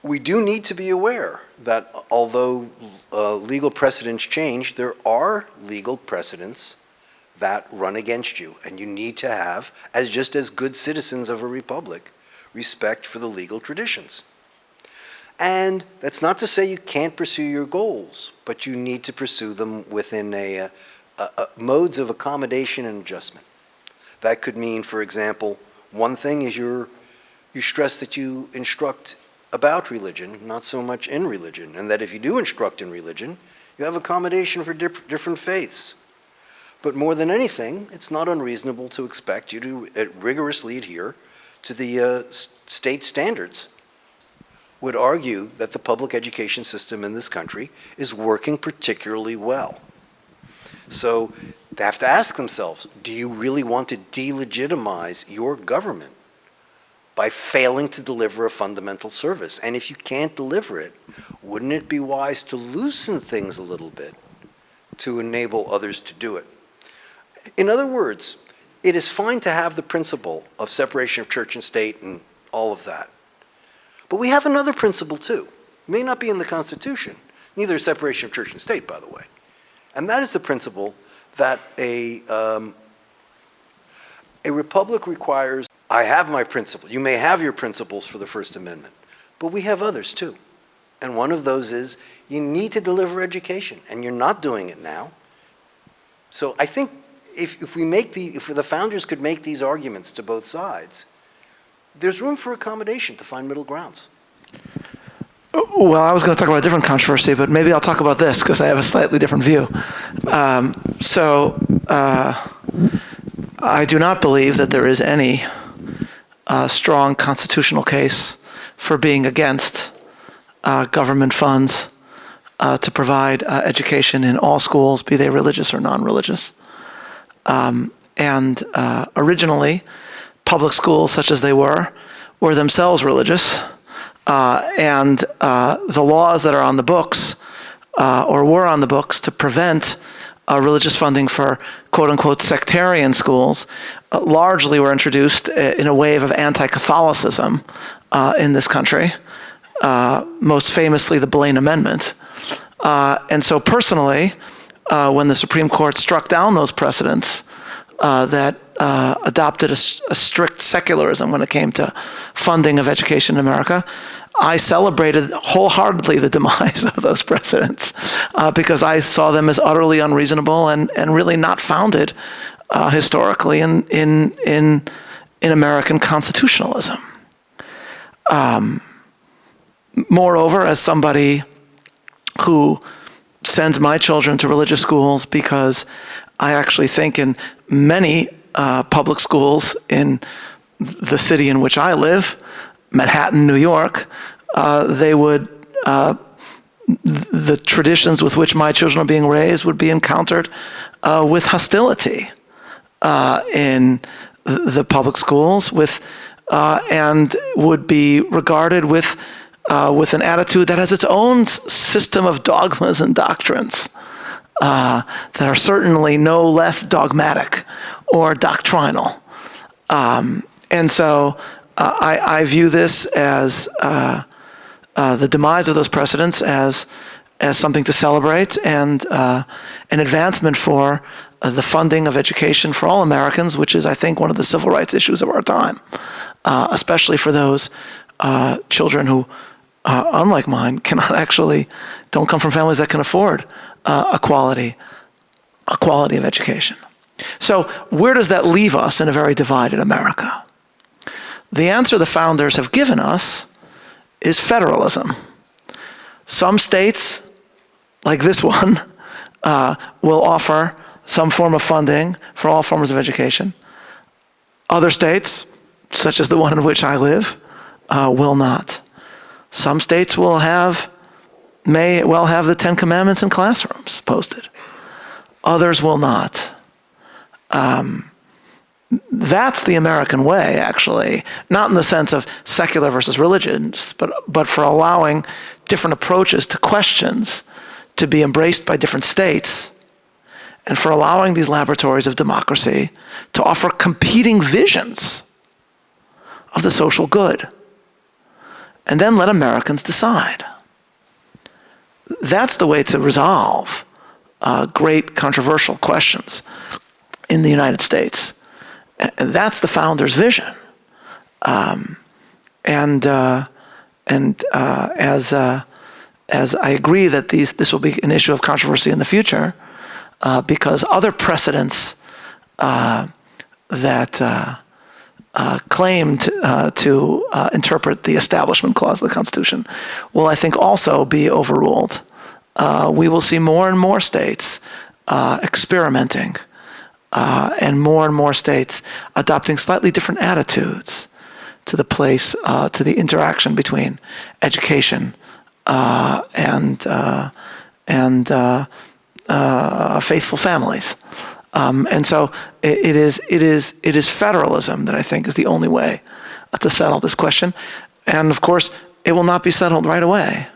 We do need to be aware that although legal precedents change, there are legal precedents that run against you, and you need to have, just as good citizens of a republic, respect for the legal traditions. And that's not to say you can't pursue your goals, but you need to pursue them within modes of accommodation and adjustment. That could mean, for example, one thing is you stress that you instruct about religion, not so much in religion, and that if you do instruct in religion, you have accommodation for different faiths. But more than anything, it's not unreasonable to expect you to rigorously adhere to the state standards. Would argue that the public education system in this country is working particularly well. So they have to ask themselves, do you really want to delegitimize your government by failing to deliver a fundamental service? And if you can't deliver it, wouldn't it be wise to loosen things a little bit to enable others to do it? In other words, it is fine to have the principle of separation of church and state and all of that. But we have another principle too. It may not be in the Constitution. Neither is separation of church and state, by the way. And that is the principle that a republic requires. I have my principle. You may have your principles for the First Amendment, but we have others too. And one of those is you need to deliver education, and you're not doing it now. So I think if the founders could make these arguments to both sides, there's room for accommodation to find middle grounds. Well, I was going to talk about a different controversy, but maybe I'll talk about this because I have a slightly different view. I do not believe that there is any strong constitutional case for being against government funds to provide education in all schools, be they religious or non-religious. Originally, public schools, such as they were themselves religious, and the laws that are on the books or were on the books to prevent religious funding for quote-unquote sectarian schools largely were introduced in a wave of anti-Catholicism in this country, most famously the Blaine Amendment. And so personally, when the Supreme Court struck down those precedents that adopted a strict secularism when it came to funding of education in America, I celebrated wholeheartedly the demise of those precedents because I saw them as utterly unreasonable and really not founded historically in American constitutionalism. Moreover, as somebody who sends my children to religious schools because I actually think in many public schools in the city in which I live, Manhattan, New York, the traditions with which my children are being raised would be encountered with hostility in the public schools, and would be regarded with an attitude that has its own system of dogmas and doctrines that are certainly no less dogmatic or doctrinal. And so I view this as the demise of those precedents as something to celebrate and an advancement for the funding of education for all Americans, which is, I think, one of the civil rights issues of our time, especially for those children who, unlike mine, don't come from families that can afford a quality of education. So where does that leave us in a very divided America? The answer the founders have given us is federalism. Some states, like this one, will offer some form of funding for all forms of education. Other states, such as the one in which I live, will not. Some states may well have the Ten Commandments in classrooms posted. Others will not. That's the American way, actually, not in the sense of secular versus religious, but for allowing different approaches to questions to be embraced by different states, and for allowing these laboratories of democracy to offer competing visions of the social good, and then let Americans decide. That's the way to resolve great controversial questions in the United States. And that's the founders' vision. As I agree that this will be an issue of controversy in the future, because other precedents that claim to interpret the Establishment Clause of the Constitution will, I think, also be overruled. We will see more and more states experimenting, and more states adopting slightly different attitudes to the interaction between education and faithful families. And so it is federalism that I think is the only way to settle this question. And of course, it will not be settled right away.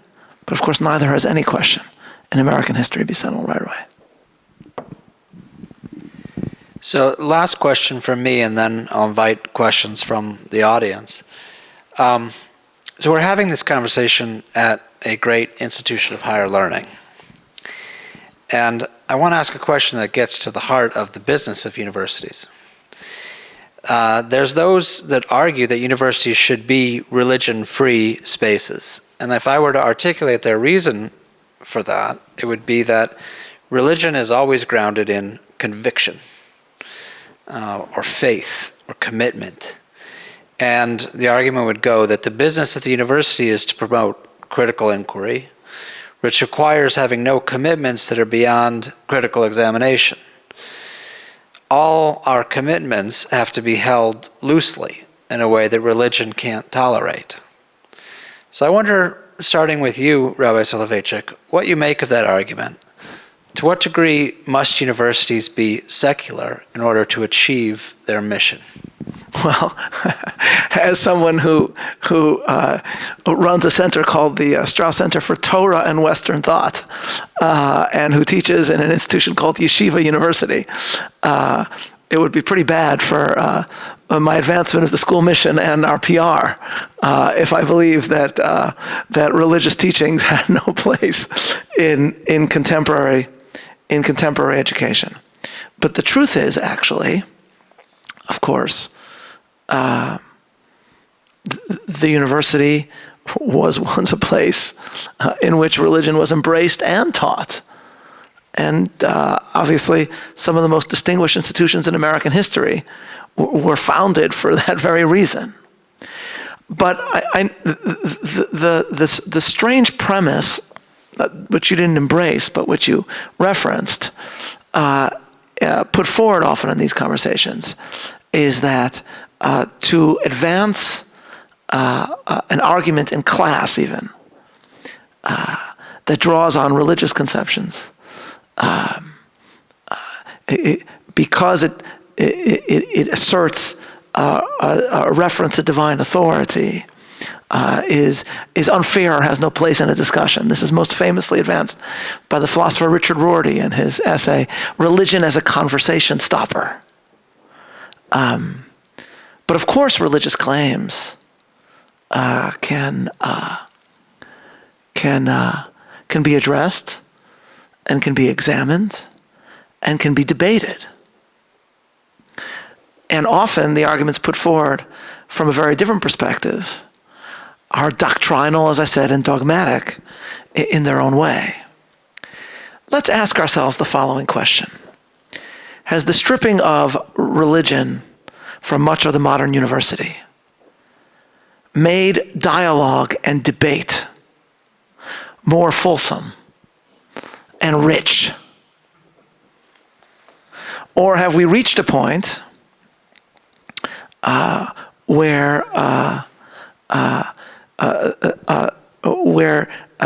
But of course, neither has any question in American history be settled right away. So last question from me, and then I'll invite questions from the audience. So we're having this conversation at a great institution of higher learning. And I want to ask a question that gets to the heart of the business of universities. There's those that argue that universities should be religion-free spaces. And if I were to articulate their reason for that, it would be that religion is always grounded in conviction, or faith, or commitment. And the argument would go that the business of the university is to promote critical inquiry, which requires having no commitments that are beyond critical examination. All our commitments have to be held loosely in a way that religion can't tolerate. So I wonder, starting with you, Rabbi Soloveichik, what you make of that argument. To what degree must universities be secular in order to achieve their mission? Well, as someone who runs a center called the Strauss Center for Torah and Western Thought, and who teaches in an institution called Yeshiva University, it would be pretty bad for my advancement of the school mission and our PR if I believe that that religious teachings had no place in contemporary education. But the truth is, actually, of course, the university was once a place in which religion was embraced and taught. And obviously, some of the most distinguished institutions in American history were founded for that very reason. But the strange premise, which you didn't embrace, but which you referenced, put forward often in these conversations, is that to advance an argument in class even that draws on religious conceptions, because it asserts a reference to divine authority, is unfair or has no place in a discussion. This is most famously advanced by the philosopher Richard Rorty in his essay, Religion as a Conversation Stopper. But of course, religious claims can be addressed and can be examined and can be debated. And often the arguments put forward from a very different perspective are doctrinal, as I said, and dogmatic in their own way. Let's ask ourselves the following question. Has the stripping of religion from much of the modern university made dialogue and debate more fulsome and rich? Or have we reached a point where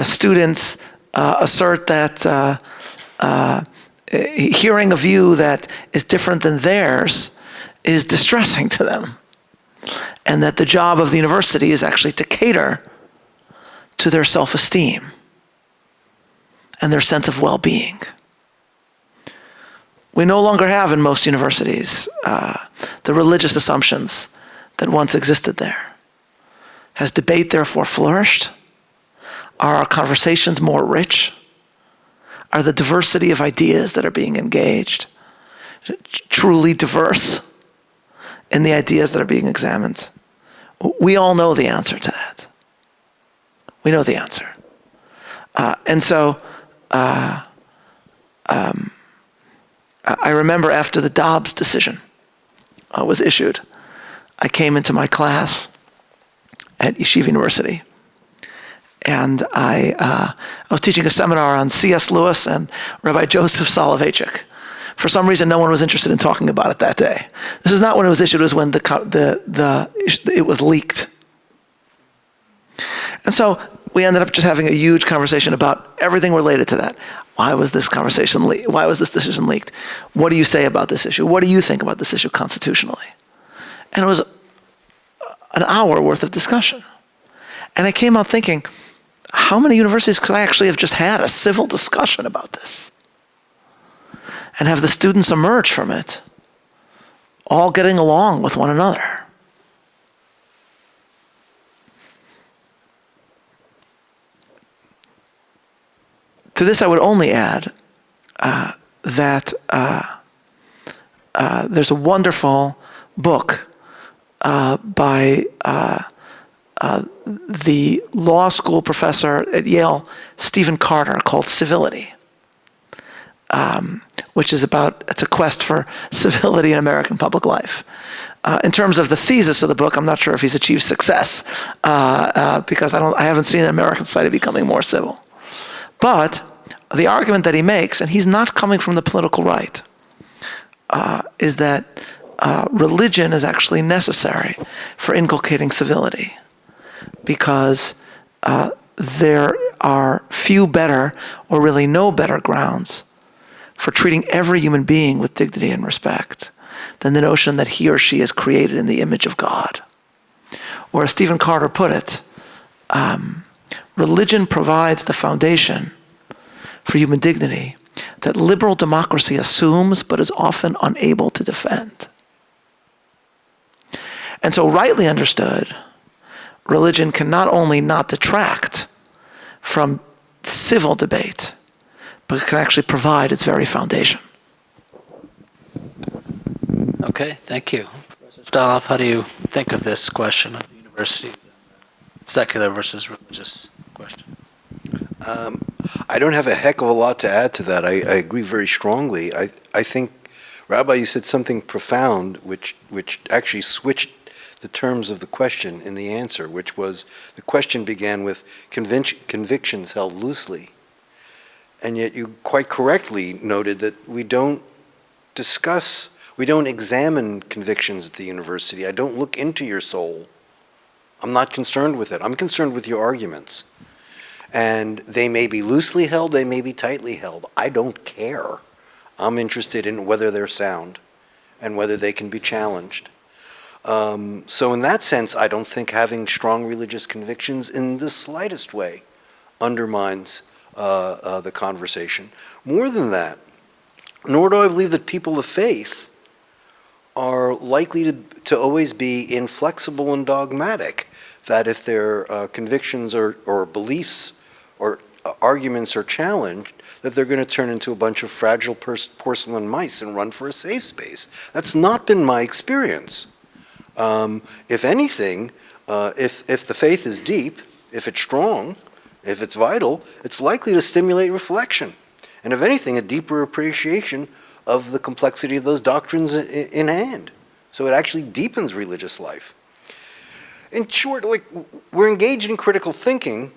students assert that hearing a view that is different than theirs is distressing to them, and that the job of the university is actually to cater to their self-esteem and their sense of well-being? We no longer have in most universities the religious assumptions that once existed there. Has debate therefore flourished? Are our conversations more rich? Are the diversity of ideas that are being engaged truly diverse in the ideas that are being examined? We all know the answer to that. We know the answer. And so I remember after the Dobbs decision was issued, I came into my class at Yeshiva University, and I was teaching a seminar on C.S. Lewis and Rabbi Joseph Soloveitchik. For some reason, no one was interested in talking about it that day. This is not when it was issued; it was when it was leaked. And so we ended up just having a huge conversation about everything related to that. Why was this conversation leaked? Why was this decision leaked? What do you say about this issue? What do you think about this issue constitutionally? And it was an hour worth of discussion. And I came out thinking, how many universities could I actually have just had a civil discussion about this? And have the students emerge from it all getting along with one another? To this, I would only add that there's a wonderful book by the law school professor at Yale, Stephen Carter, called Civility, which is it's a quest for civility in American public life. In terms of the thesis of the book, I'm not sure if he's achieved success because I haven't seen an American society becoming more civil. But the argument that he makes, and he's not coming from the political right, is that religion is actually necessary for inculcating civility, because there are few better, or really no better, grounds for treating every human being with dignity and respect than the notion that he or she is created in the image of God. Or as Stephen Carter put it, religion provides the foundation for human dignity that liberal democracy assumes but is often unable to defend. And so, rightly understood, religion can not only not detract from civil debate, but can actually provide its very foundation. Okay, thank you. Stoloff, how do you think of this question of university, secular versus religious question? I don't have a heck of a lot to add to that. I agree very strongly. I think, Rabbi, you said something profound, which actually switched the terms of the question in the answer, which was the question began with convictions held loosely. And yet you quite correctly noted that we don't examine convictions at the university. I don't look into your soul. I'm not concerned with it. I'm concerned with your arguments. And they may be loosely held, they may be tightly held. I don't care. I'm interested in whether they're sound and whether they can be challenged. So in that sense, I don't think having strong religious convictions in the slightest way undermines the conversation. More than that, nor do I believe that people of faith are likely to always be inflexible and dogmatic, that if their convictions or beliefs or arguments are challenged, that they're going to turn into a bunch of fragile porcelain mice and run for a safe space. That's not been my experience. If anything, if the faith is deep, if it's strong, if it's vital, it's likely to stimulate reflection. And if anything, a deeper appreciation of the complexity of those doctrines in hand. So it actually deepens religious life. In short, we're engaged in critical thinking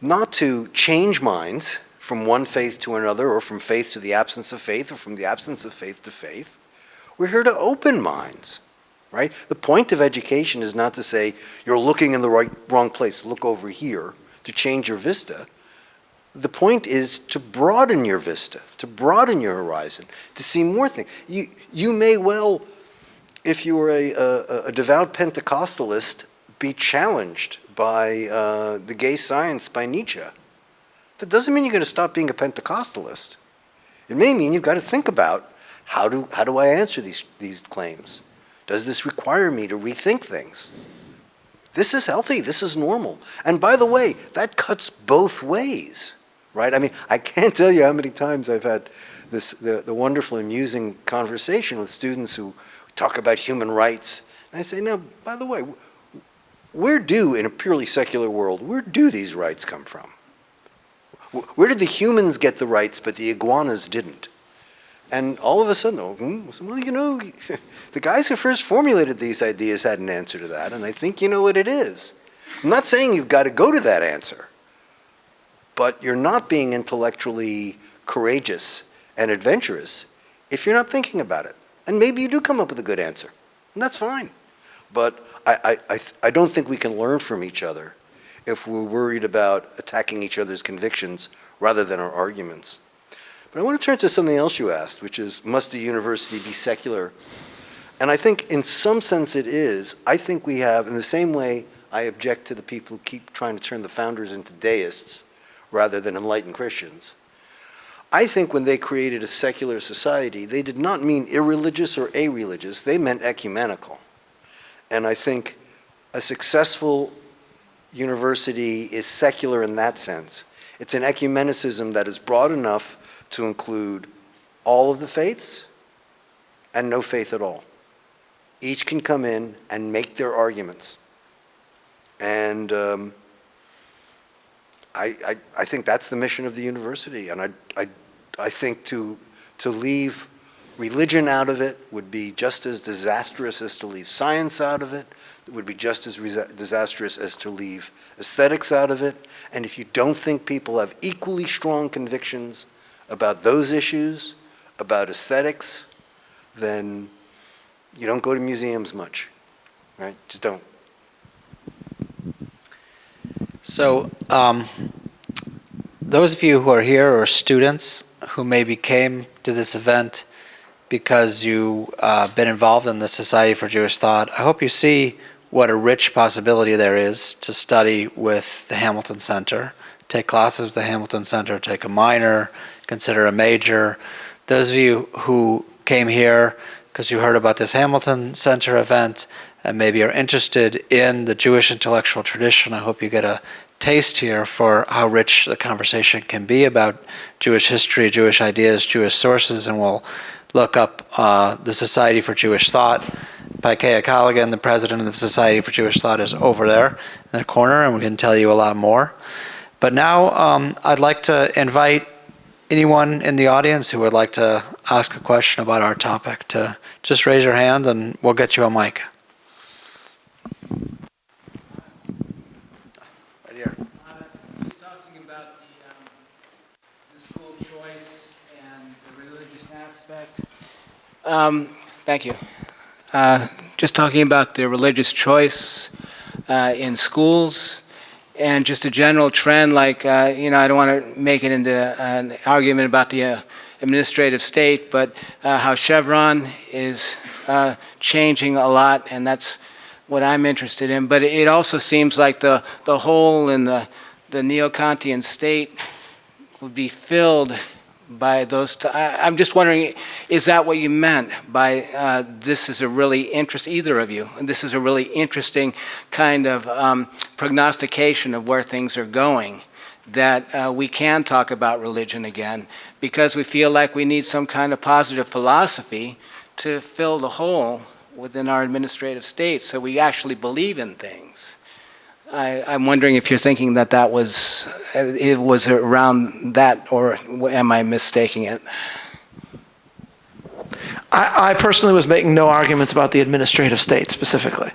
not to change minds from one faith to another, or from faith to the absence of faith, or from the absence of faith to faith. We're here to open minds, right? The point of education is not to say you're looking in the wrong place, look over here, to change your vista. The point is to broaden your vista, to broaden your horizon, to see more things. You may well, if you were a devout Pentecostalist, be challenged by the gay science by Nietzsche. That doesn't mean you're going to stop being a Pentecostalist. It may mean you've got to think about how do I answer these claims? Does this require me to rethink things? This is healthy. This is normal. And by the way, that cuts both ways, right? I mean, I can't tell you how many times I've had the wonderful, amusing conversation with students who talk about human rights. And I say, no, by the way, in a purely secular world, where do these rights come from? Where did the humans get the rights, but the iguanas didn't? And all of a sudden, well, the guys who first formulated these ideas had an answer to that, and I think you know what it is. I'm not saying you've got to go to that answer, but you're not being intellectually courageous and adventurous if you're not thinking about it. And maybe you do come up with a good answer, and that's fine. But I don't think we can learn from each other if we're worried about attacking each other's convictions rather than our arguments. But I want to turn to something else you asked, which is, must a university be secular? And I think in some sense it is. I think we have, in the same way I object to the people who keep trying to turn the founders into deists rather than enlightened Christians. I think when they created a secular society, they did not mean irreligious or a-religious, they meant ecumenical. And I think a successful university is secular in that sense. It's an ecumenicism that is broad enough to include all of the faiths and no faith at all. Each can come in and make their arguments. And I think that's the mission of the university. And I think to leave religion out of it would be just as disastrous as to leave science out of it. It would be just as disastrous as to leave aesthetics out of it. And if you don't think people have equally strong convictions about those issues, about aesthetics, then you don't go to museums much, right? Just don't. So, those of you who are here or students who maybe came to this event because you've been involved in the Society for Jewish Thought. I hope you see what a rich possibility there is to study with the Hamilton Center, take classes with the Hamilton Center, take a minor, consider a major. Those of you who came here because you heard about this Hamilton Center event and maybe are interested in the Jewish intellectual tradition, I hope you get a taste here for how rich the conversation can be about Jewish history, Jewish ideas, Jewish sources, and we'll look up the Society for Jewish Thought. Paikea Colligan, the president of the Society for Jewish Thought, is over there in the corner, and we can tell you a lot more. But now I'd like to invite anyone in the audience who would like to ask a question about our topic to just raise your hand, and we'll get you a mic. Right here. Just talking about the school choice and the religious aspect. Thank you. Just talking about the religious choice in schools and just a general trend, like, I don't want to make it into an argument about the administrative state, but how Chevron is changing a lot, and that's what I'm interested in. But it also seems like the hole in the neo-Kantian state would be filled by those. I'm just wondering, is that what you meant by this is a really interesting, either of you, this is a really interesting kind of prognostication of where things are going, that we can talk about religion again because we feel like we need some kind of positive philosophy to fill the hole within our administrative state so we actually believe in things. I'm wondering if you're thinking that it was around that, or am I mistaking it? I personally was making no arguments about the administrative state specifically.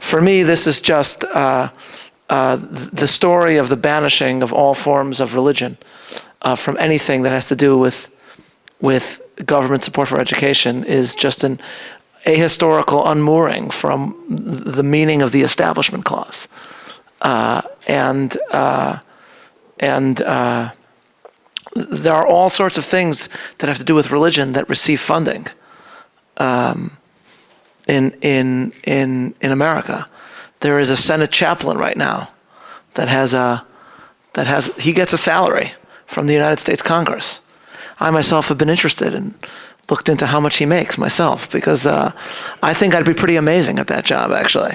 For me, this is just the story of the banishing of all forms of religion from anything that has to do with government support for education is just an ahistorical unmooring from the meaning of the Establishment Clause. And there are all sorts of things that have to do with religion that receive funding in America. There is a Senate chaplain right now he gets a salary from the United States Congress. I myself have been interested and looked into how much he makes myself because I think I'd be pretty amazing at that job actually.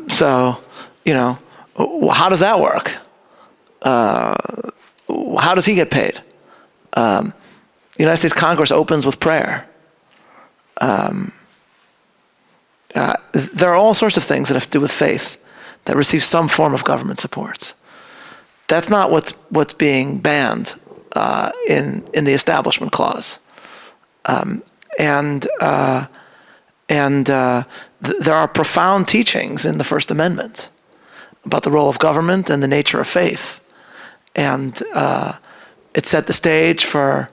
So, how does that work? How does he get paid? The United States Congress opens with prayer. There are all sorts of things that have to do with faith that receive some form of government support. That's not what's being banned in the Establishment Clause. There are profound teachings in the First Amendment about the role of government and the nature of faith. And it set the stage for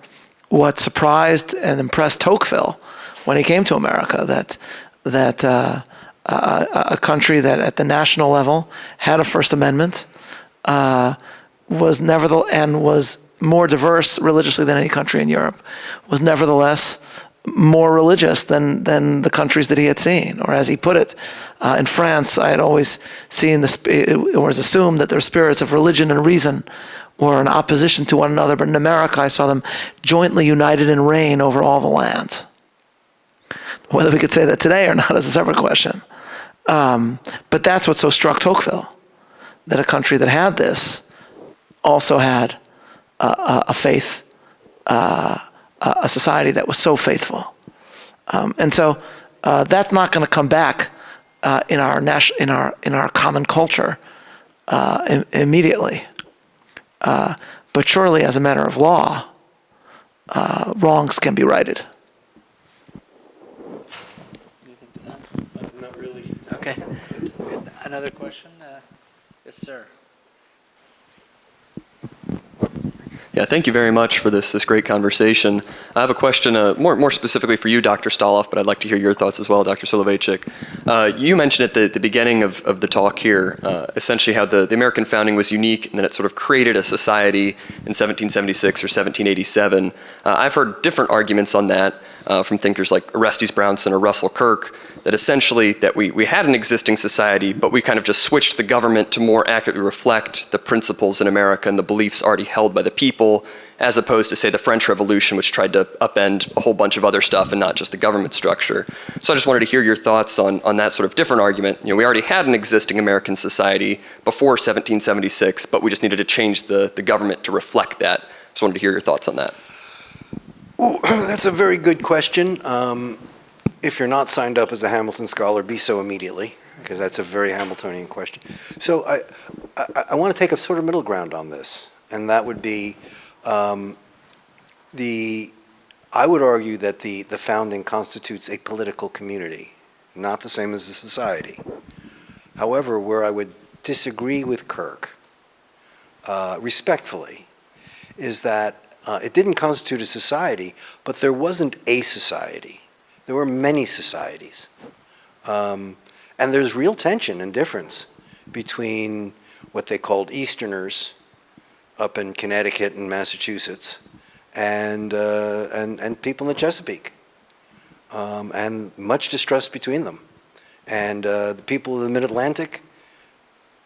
what surprised and impressed Tocqueville when he came to America, that a country that at the national level had a First Amendment was nevertheless, and was more diverse religiously than any country in Europe, was nevertheless more religious than the countries that he had seen. Or as he put it, in France, I had always seen it was assumed that their spirits of religion and reason were in opposition to one another, but in America I saw them jointly united in reign over all the land. Whether we could say that today or not is a separate question. But that's what so struck Tocqueville, that a country that had this also had a faith, a society that was so faithful, and so that's not going to come back in our common culture immediately. But surely, as a matter of law, wrongs can be righted. Not really. Okay. Another question? Yes, sir. Yeah, thank you very much for this great conversation. I have a question more specifically for you, Dr. Stoloff, but I'd like to hear your thoughts as well, Dr. Soloveichik. You mentioned at the beginning of the talk here, essentially how the American founding was unique and that it sort of created a society in 1776 or 1787. I've heard different arguments on that from thinkers like Orestes Brownson or Russell Kirk, that essentially that we had an existing society, but we kind of just switched the government to more accurately reflect the principles in America and the beliefs already held by the people, as opposed to, say, the French Revolution, which tried to upend a whole bunch of other stuff and not just the government structure. So I just wanted to hear your thoughts on that sort of different argument. We already had an existing American society before 1776, but we just needed to change the government to reflect that. Just wanted to hear your thoughts on that. Ooh, that's a very good question. If you're not signed up as a Hamilton scholar, be so immediately, because that's a very Hamiltonian question. So I want to take a sort of middle ground on this, and that would be I would argue that the founding constitutes a political community, not the same as a society. However, where I would disagree with Kirk, respectfully, is that it didn't constitute a society, but there wasn't a society. There were many societies. And there's real tension and difference between what they called Easterners up in Connecticut and Massachusetts and people in the Chesapeake. And much distrust between them. And the people of the Mid-Atlantic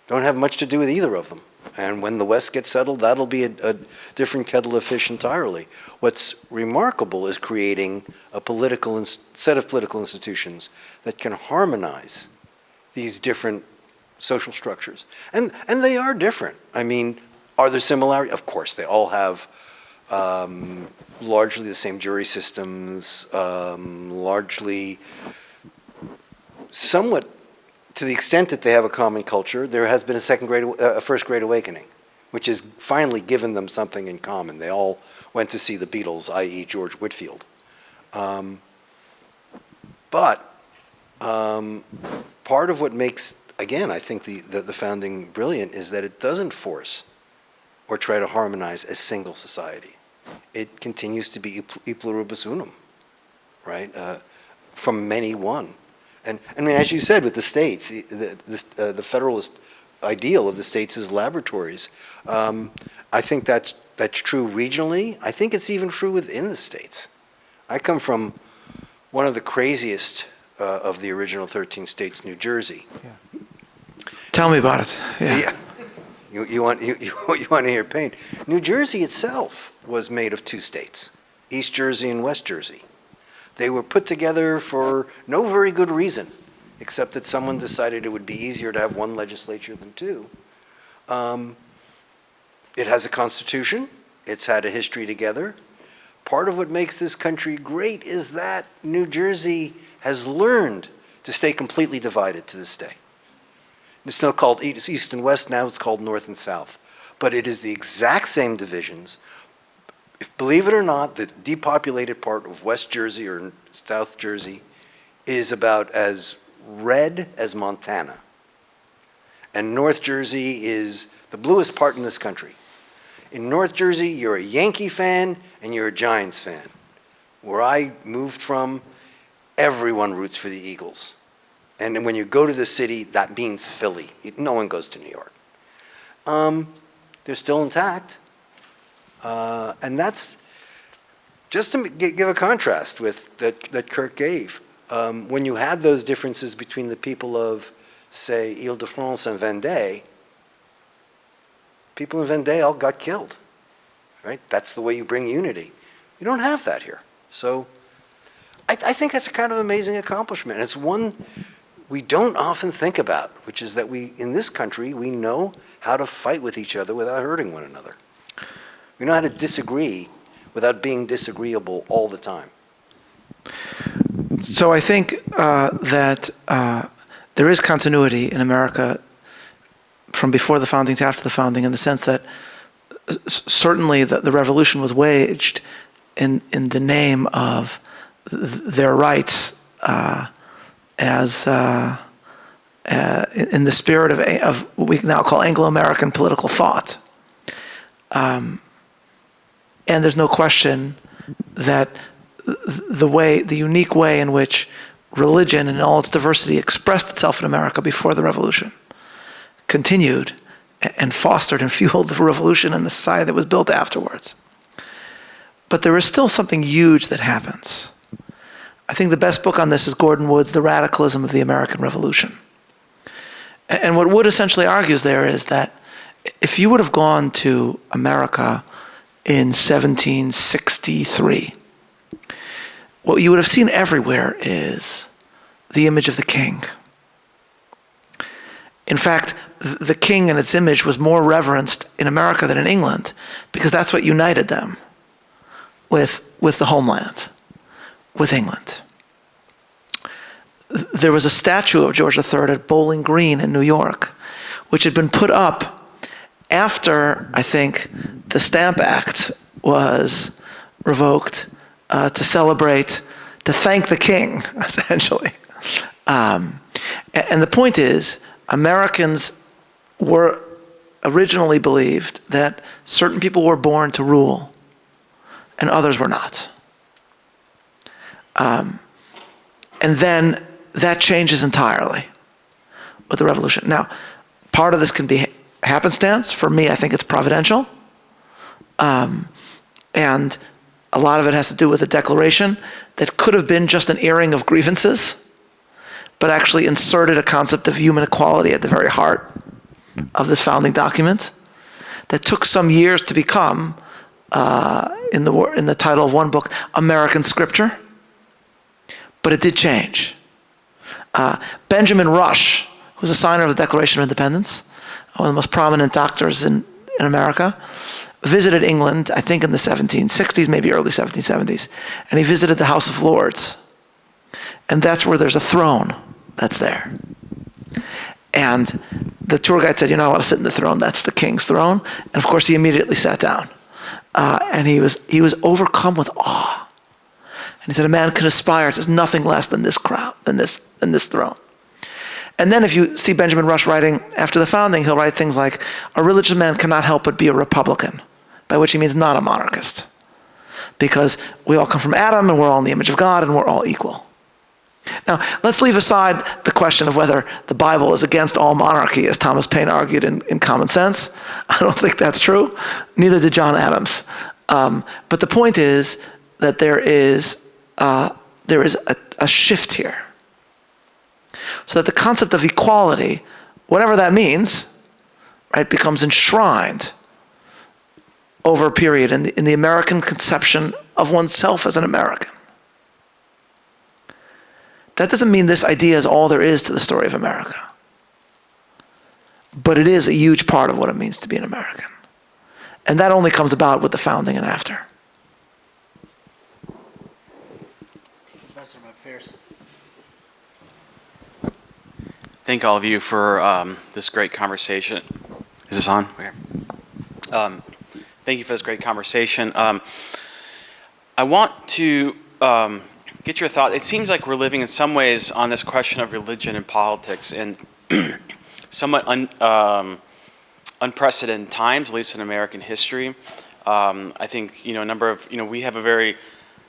don't have much to do with either of them. And when the West gets settled, that'll be a different kettle of fish entirely. What's remarkable is creating a set of political institutions that can harmonize these different social structures. And they are different. I mean, are there similarities? Of course, they all have largely the same jury systems, largely somewhat to the extent that they have a common culture. There has been a first great awakening, which has finally given them something in common. They all went to see the Beatles, i.e. George Whitefield. But part of what makes, again, I think the founding brilliant is that it doesn't force or try to harmonize a single society. It continues to be e pluribus unum, right? From many one. And I mean, as you said, with the states, the federalist ideal of the states is laboratories. I think that's true regionally. I think it's even true within the states. I come from one of the craziest of the original 13 states, New Jersey. Yeah. Tell me about it. Yeah. You want to hear pain? New Jersey itself was made of two states, East Jersey and West Jersey. They were put together for no very good reason, except that someone decided it would be easier to have one legislature than two. It has a constitution. It's had a history together. Part of what makes this country great is that New Jersey has learned to stay completely divided to this day. It's now called East and West, now it's called North and South. But it is the exact same divisions. Believe it or not, the depopulated part of West Jersey or South Jersey is about as red as Montana. And North Jersey is the bluest part in this country. In North Jersey, you're a Yankee fan and you're a Giants fan. Where I moved from, everyone roots for the Eagles. And when you go to the city, that means Philly. No one goes to New York. They're still intact. And that's just to give a contrast with that Kirk gave. When you had those differences between the people of, say, Ile-de-France and Vendée, people in Vendée all got killed, right? That's the way you bring unity. You don't have that here. So I think that's a kind of amazing accomplishment. And it's one we don't often think about, which is that in this country, we know how to fight with each other without hurting one another. We know how to disagree without being disagreeable all the time. So I think that there is continuity in America from before the founding to after the founding, in the sense that certainly the revolution was waged in the name of their rights as in the spirit of what we now call Anglo-American political thought. And there's no question that the unique way in which religion in all its diversity expressed itself in America before the revolution continued and fostered and fueled the revolution and the society that was built afterwards. But there is still something huge that happens. I think the best book on this is Gordon Wood's The Radicalism of the American Revolution. And what Wood essentially argues there is that if you would have gone to America in 1763, what you would have seen everywhere is the image of the king. In fact, the king and its image was more reverenced in America than in England, because that's what united them with the homeland, with England. There was a statue of George III at Bowling Green in New York, which had been put up after, I think, the Stamp Act was revoked to celebrate, to thank the king, essentially. And the point is, Americans were originally believed that certain people were born to rule and others were not. And then that changes entirely with the revolution. Now, part of this can be happenstance. For me, I think it's providential. And a lot of it has to do with a declaration that could have been just an airing of grievances, but actually inserted a concept of human equality at the very heart of this founding document that took some years to become, in the title of one book, American Scripture. But it did change. Benjamin Rush, who's a signer of the Declaration of Independence, one of the most prominent doctors in America, visited England, I think in the 1760s, maybe early 1770s, and he visited the House of Lords. And that's where there's a throne that's there. And the tour guide said, "You're not allowed to sit in the throne, that's the king's throne." And of course he immediately sat down. And he was overcome with awe. And he said, a man can aspire to nothing less than this crown, than this throne. And then if you see Benjamin Rush writing after the founding, he'll write things like, a religious man cannot help but be a Republican, by which he means not a monarchist. Because we all come from Adam and we're all in the image of God and we're all equal. Now, let's leave aside the question of whether the Bible is against all monarchy, as Thomas Paine argued in Common Sense. I don't think that's true. Neither did John Adams. But the point is that there is a shift here. So that the concept of equality, whatever that means, right, becomes enshrined over a period in the American conception of oneself as an American. That doesn't mean this idea is all there is to the story of America. But it is a huge part of what it means to be an American. And that only comes about with the founding and after. Thank all of you for this great conversation. Is this on? Okay. Thank you for this great conversation. I want to get your thought. It seems like we're living in some ways on this question of religion and politics in somewhat unprecedented times, at least in American history. I think, a number of, we have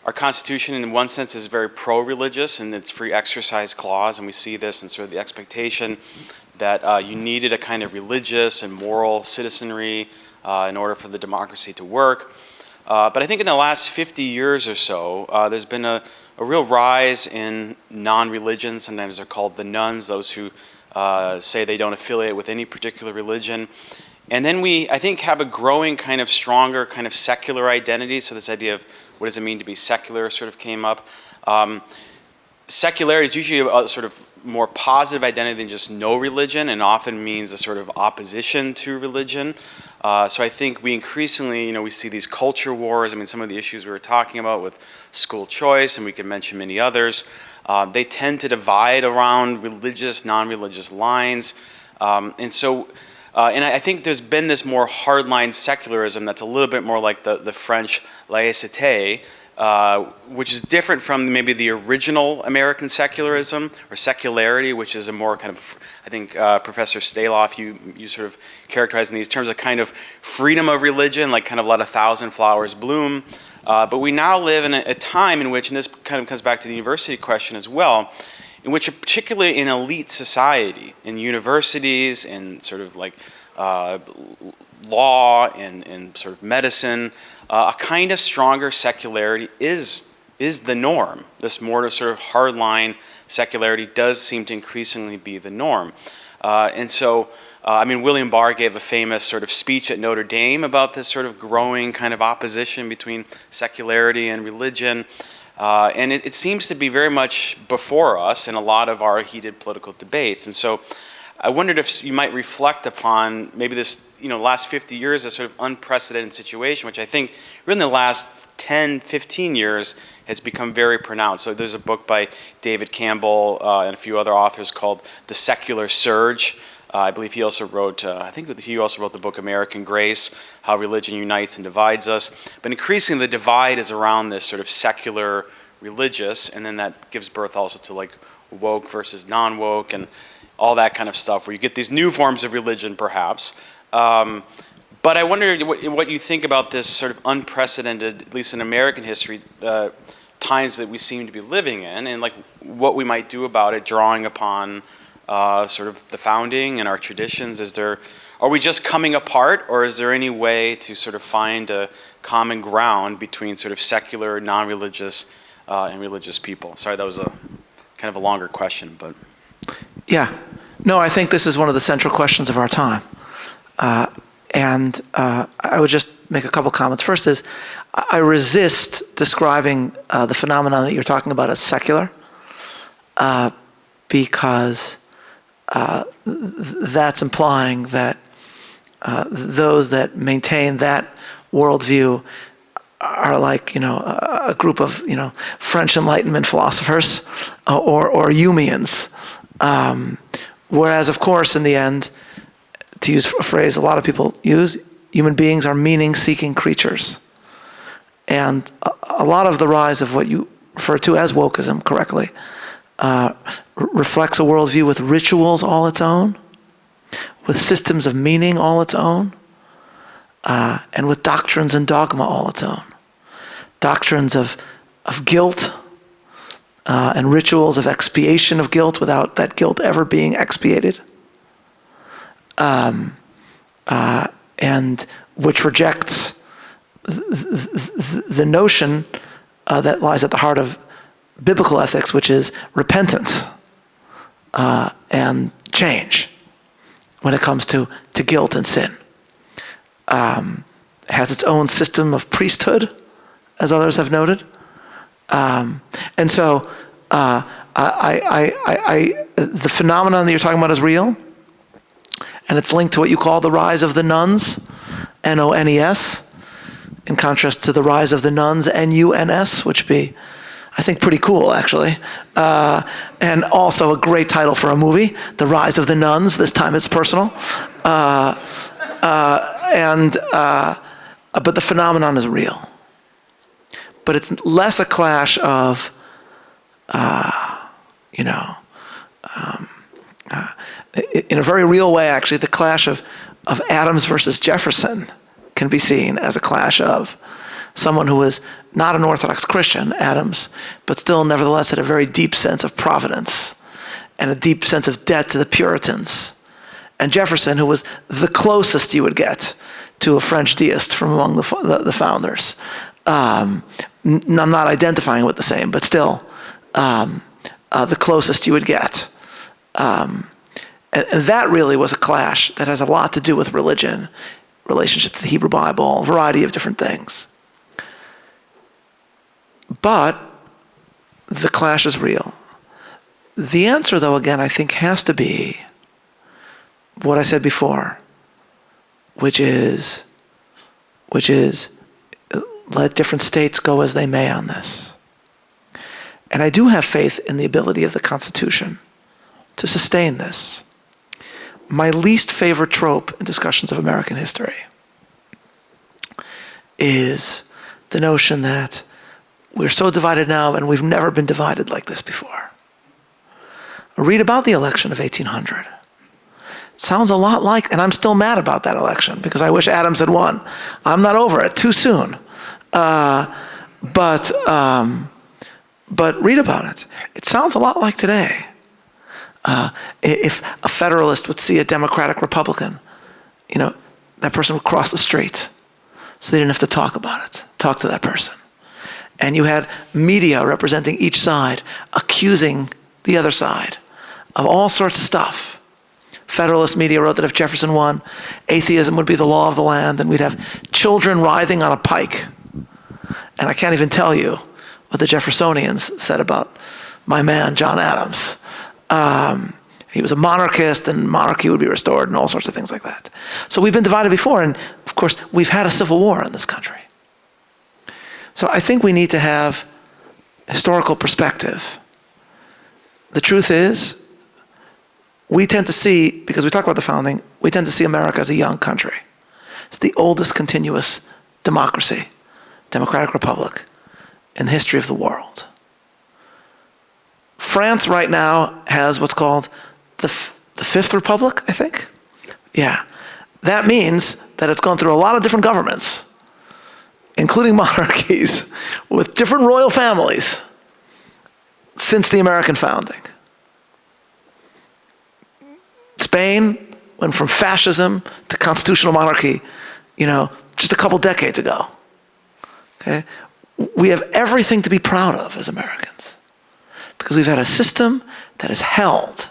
our Constitution in one sense is very pro-religious in its free exercise clause, and we see this in sort of the expectation that you needed a kind of religious and moral citizenry in order for the democracy to work. But I think in the last 50 years or so, there's been a real rise in non-religion. Sometimes they're called the nones, those who say they don't affiliate with any particular religion. And then we, I think, have a growing kind of stronger kind of secular identity. So this idea of what does it mean to be secular sort of came up. Secularity is usually a sort of more positive identity than just no religion, and often means a sort of opposition to religion. So I think we increasingly, we see these culture wars. I mean, some of the issues we were talking about with school choice, and we could mention many others, they tend to divide around religious, non-religious lines. And I think there's been this more hardline secularism that's a little bit more like the French laïcité, which is different from maybe the original American secularism or secularity, which is a more kind of, I think Professor Staloff, you sort of characterize in these terms of kind of freedom of religion, like kind of let a thousand flowers bloom. But we now live in a time in which, and this kind of comes back to the university question as well, in which particularly in elite society, in universities, in sort of like law and sort of medicine, a kind of stronger secularity is the norm. This more sort of hardline secularity does seem to increasingly be the norm. And so, I mean, William Barr gave a famous sort of speech at Notre Dame about this sort of growing kind of opposition between secularity and religion. And it seems to be very much before us in a lot of our heated political debates. And so I wondered if you might reflect upon maybe this, last 50 years, a sort of unprecedented situation, which I think really in the last 10, 15 years has become very pronounced. So there's a book by David Campbell and a few other authors called The Secular Surge. I believe he also wrote, the book American Grace, How Religion Unites and Divides Us. But increasingly the divide is around this sort of secular religious, and then that gives birth also to like woke versus non-woke and all that kind of stuff, where you get these new forms of religion perhaps. But I wonder what you think about this sort of unprecedented, at least in American history, times that we seem to be living in, and like what we might do about it, drawing upon sort of the founding and our traditions. Are we just coming apart, or is there any way to sort of find a common ground between sort of secular, non-religious, and religious people? Sorry, that was a kind of a longer question, but. Yeah. No, I think this is one of the central questions of our time. And I would just make a couple comments. First is, I resist describing the phenomenon that you're talking about as secular, because that's implying that those that maintain that worldview are like, a group of, French Enlightenment philosophers or Humeans. Whereas, of course, in the end, to use a phrase a lot of people use, human beings are meaning-seeking creatures. And a lot of the rise of what you refer to as wokeism, correctly, reflects a worldview with rituals all its own, with systems of meaning all its own, and with doctrines and dogma all its own. Doctrines of guilt, and rituals of expiation of guilt without that guilt ever being expiated, and which rejects the notion that lies at the heart of biblical ethics, which is repentance and change when it comes to guilt and sin. It has its own system of priesthood, as others have noted. And so the phenomenon that you're talking about is real, and it's linked to what you call the rise of the nuns, N-O-N-E-S, in contrast to the rise of the nuns, N-U-N-S, which would be, I think, pretty cool, actually. And also a great title for a movie, The Rise of the Nuns. This time it's personal. But the phenomenon is real. But it's less a clash of, in a very real way, actually, the clash of Adams versus Jefferson can be seen as a clash of someone who was not an Orthodox Christian, Adams, but still nevertheless had a very deep sense of providence and a deep sense of debt to the Puritans. And Jefferson, who was the closest you would get to a French deist from among the founders. I'm not identifying with the same, but still the closest you would get. And that really was a clash that has a lot to do with religion, relationship to the Hebrew Bible, a variety of different things. But the clash is real. The answer, though, again, I think has to be what I said before, which is let different states go as they may on this. And I do have faith in the ability of the Constitution to sustain this. My least favorite trope in discussions of American history is the notion that we're so divided now, and we've never been divided like this before. Read about the election of 1800. It sounds a lot like, and I'm still mad about that election because I wish Adams had won. I'm not over it, too soon. But read about it. It sounds a lot like today. If a Federalist would see a Democratic Republican, that person would cross the street. So they didn't have to talk about it, talk to that person. And you had media representing each side, accusing the other side of all sorts of stuff. Federalist media wrote that if Jefferson won, atheism would be the law of the land, and we'd have children writhing on a pike. And I can't even tell you what the Jeffersonians said about my man, John Adams. He was a monarchist, and monarchy would be restored, and all sorts of things like that. So we've been divided before, and of course, we've had a civil war in this country. So I think we need to have historical perspective. The truth is, we tend to see, because we talk about the founding, we tend to see America as a young country. It's the oldest continuous democracy, democratic republic, in the history of the world. France right now has what's called the Fifth Republic, I think? Yeah. That means that it's gone through a lot of different governments, including monarchies, with different royal families since the American founding. Spain went from fascism to constitutional monarchy, just a couple decades ago. Okay? We have everything to be proud of as Americans because we've had a system that has held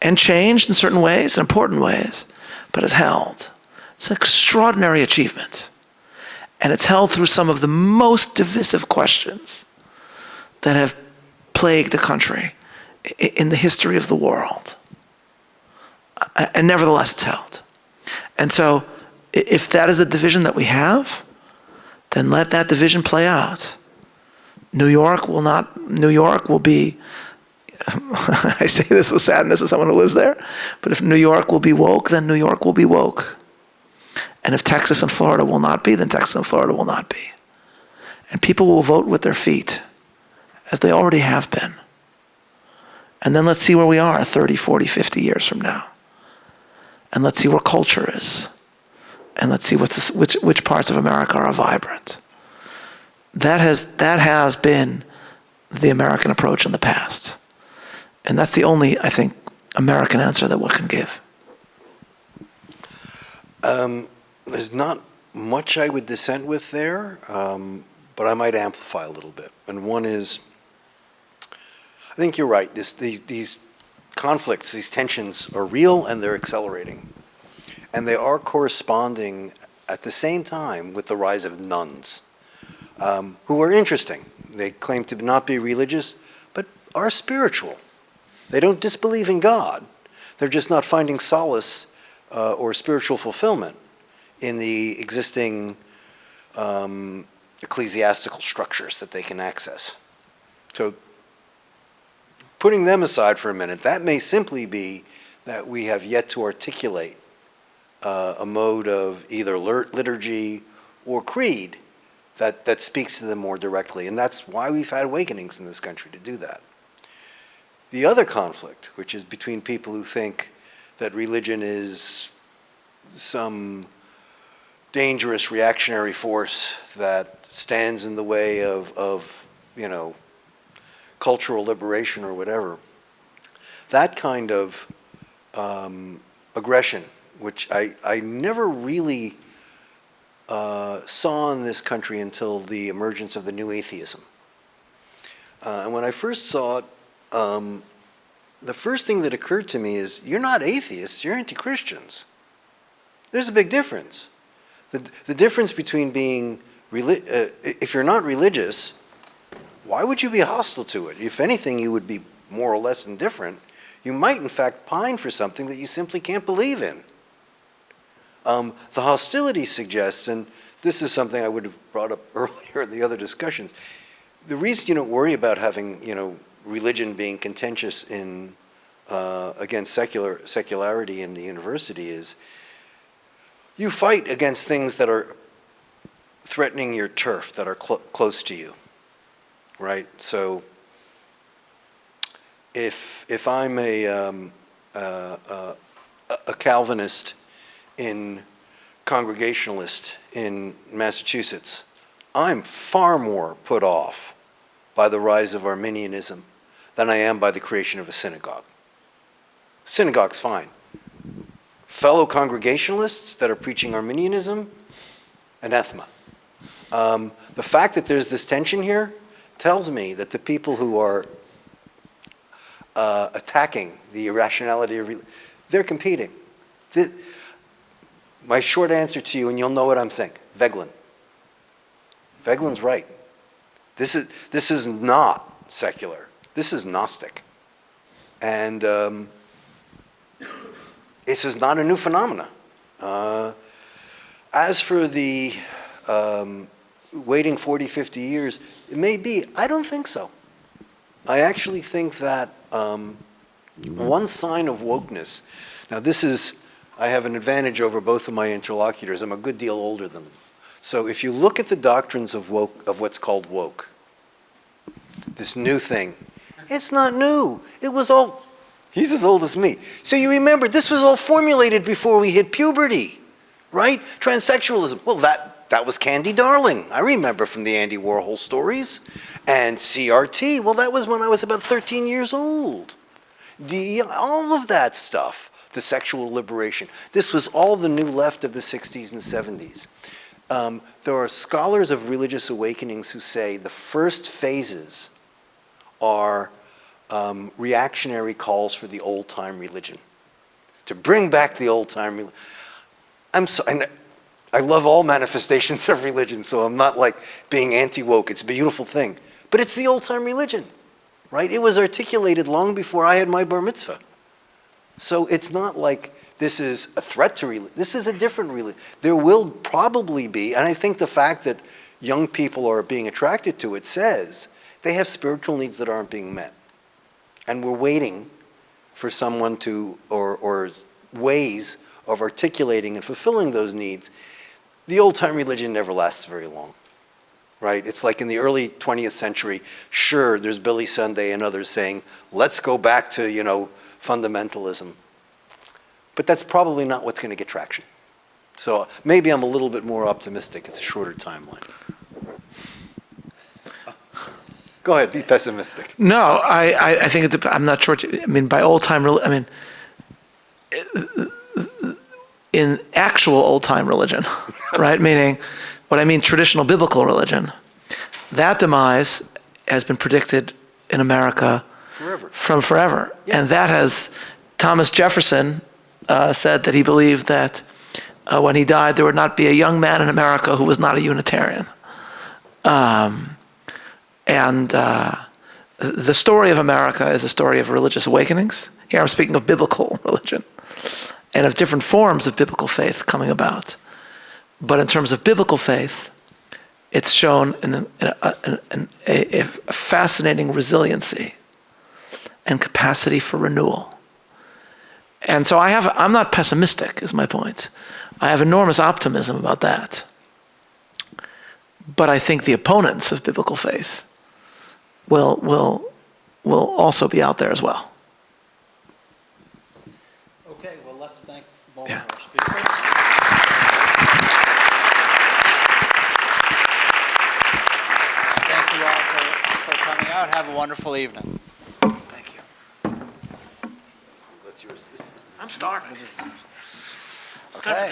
and changed in certain ways, in important ways, but has held. It's an extraordinary achievement. And it's held through some of the most divisive questions that have plagued the country in the history of the world. And nevertheless, it's held. And so, if that is a division that we have, then let that division play out. New York will be, I say this with sadness as someone who lives there, but if New York will be woke, then New York will be woke. And if Texas and Florida will not be, then Texas and Florida will not be. And people will vote with their feet, as they already have been. And then let's see where we are 30, 40, 50 years from now. And let's see where culture is. And let's see which parts of America are vibrant. That has been the American approach in the past. And that's the only, I think, American answer that we can give. There's not much I would dissent with there, but I might amplify a little bit. And one is, I think you're right. These conflicts, these tensions are real and they're accelerating. And they are corresponding at the same time with the rise of nuns, who are interesting. They claim to not be religious, but are spiritual. They don't disbelieve in God. They're just not finding solace or spiritual fulfillment in the existing ecclesiastical structures that they can access. So putting them aside for a minute, that may simply be that we have yet to articulate a mode of either liturgy or creed that speaks to them more directly. And that's why we've had awakenings in this country to do that. The other conflict, which is between people who think that religion is some dangerous reactionary force that stands in the way of cultural liberation or whatever, that kind of aggression, which I never really saw in this country until the emergence of the new atheism. And when I first saw it, the first thing that occurred to me is, you're not atheists, you're anti-Christians. There's a big difference. The difference between being, if you're not religious, why would you be hostile to it? If anything, you would be more or less indifferent. You might, in fact, pine for something that you simply can't believe in. The hostility suggests, and this is something I would have brought up earlier in the other discussions, the reason you don't worry about having, religion being contentious against secularity in the university is you fight against things that threatening your turf that are close to you, right? So if I'm a Calvinist in Congregationalist in Massachusetts, I'm far more put off by the rise of Arminianism than I am by the creation of a synagogue. Synagogue's fine. Fellow Congregationalists that are preaching Arminianism, anathema. The fact that there's this tension here tells me that the people who are attacking the irrationality of they're competing. My short answer to you, and you'll know what I'm saying, Voegelin. Voegelin's right. This is not secular. This is Gnostic. And this is not a new phenomena. As for the waiting 40, 50 years, it may be. I don't think so. I actually think that one sign of wokeness, now I have an advantage over both of my interlocutors. I'm a good deal older than them. So if you look at the doctrines of what's called woke, this new thing, it's not new. It was all, he's as old as me. So you remember, this was all formulated before we hit puberty, right? Transsexualism, well, that was Candy Darling. I remember from the Andy Warhol stories. And CRT, well, that was when I was about 13 years old. All of that stuff, the sexual liberation. This was all the new left of the 60s and 70s. There are scholars of religious awakenings who say the first phases are reactionary calls for the old-time religion, to bring back the old-time religion. And I love all manifestations of religion, so I'm not like being anti-woke. It's a beautiful thing. But it's the old-time religion, right? It was articulated long before I had my bar mitzvah. So it's not like this is a threat to religion. This is a different religion. There will probably be, and I think the fact that young people are being attracted to it says they have spiritual needs that aren't being met. And we're waiting for someone to, or ways of articulating and fulfilling those needs. The old-time religion never lasts very long, right? It's like in the early 20th century, sure, there's Billy Sunday and others saying, let's go back to, fundamentalism. But that's probably not what's going to get traction. So maybe I'm a little bit more optimistic. It's a shorter timeline. Go ahead, be pessimistic. No, I think I'm not sure. By old time, in actual old time religion, right? Meaning, what I mean, traditional biblical religion, that demise has been predicted in America from forever. Yeah. And that has, Thomas Jefferson said that he believed that when he died, there would not be a young man in America who was not a Unitarian. The story of America is a story of religious awakenings. Here I'm speaking of biblical religion and of different forms of biblical faith coming about. But in terms of biblical faith, it's shown a fascinating resiliency and capacity for renewal. And so I'm not pessimistic, is my point. I have enormous optimism about that. But I think the opponents of biblical faith will also be out there as well. Okay, well, let's thank both Yeah. of our speakers. Thank you all for coming out. Have a wonderful evening. Thank you. I'm starving. Okay.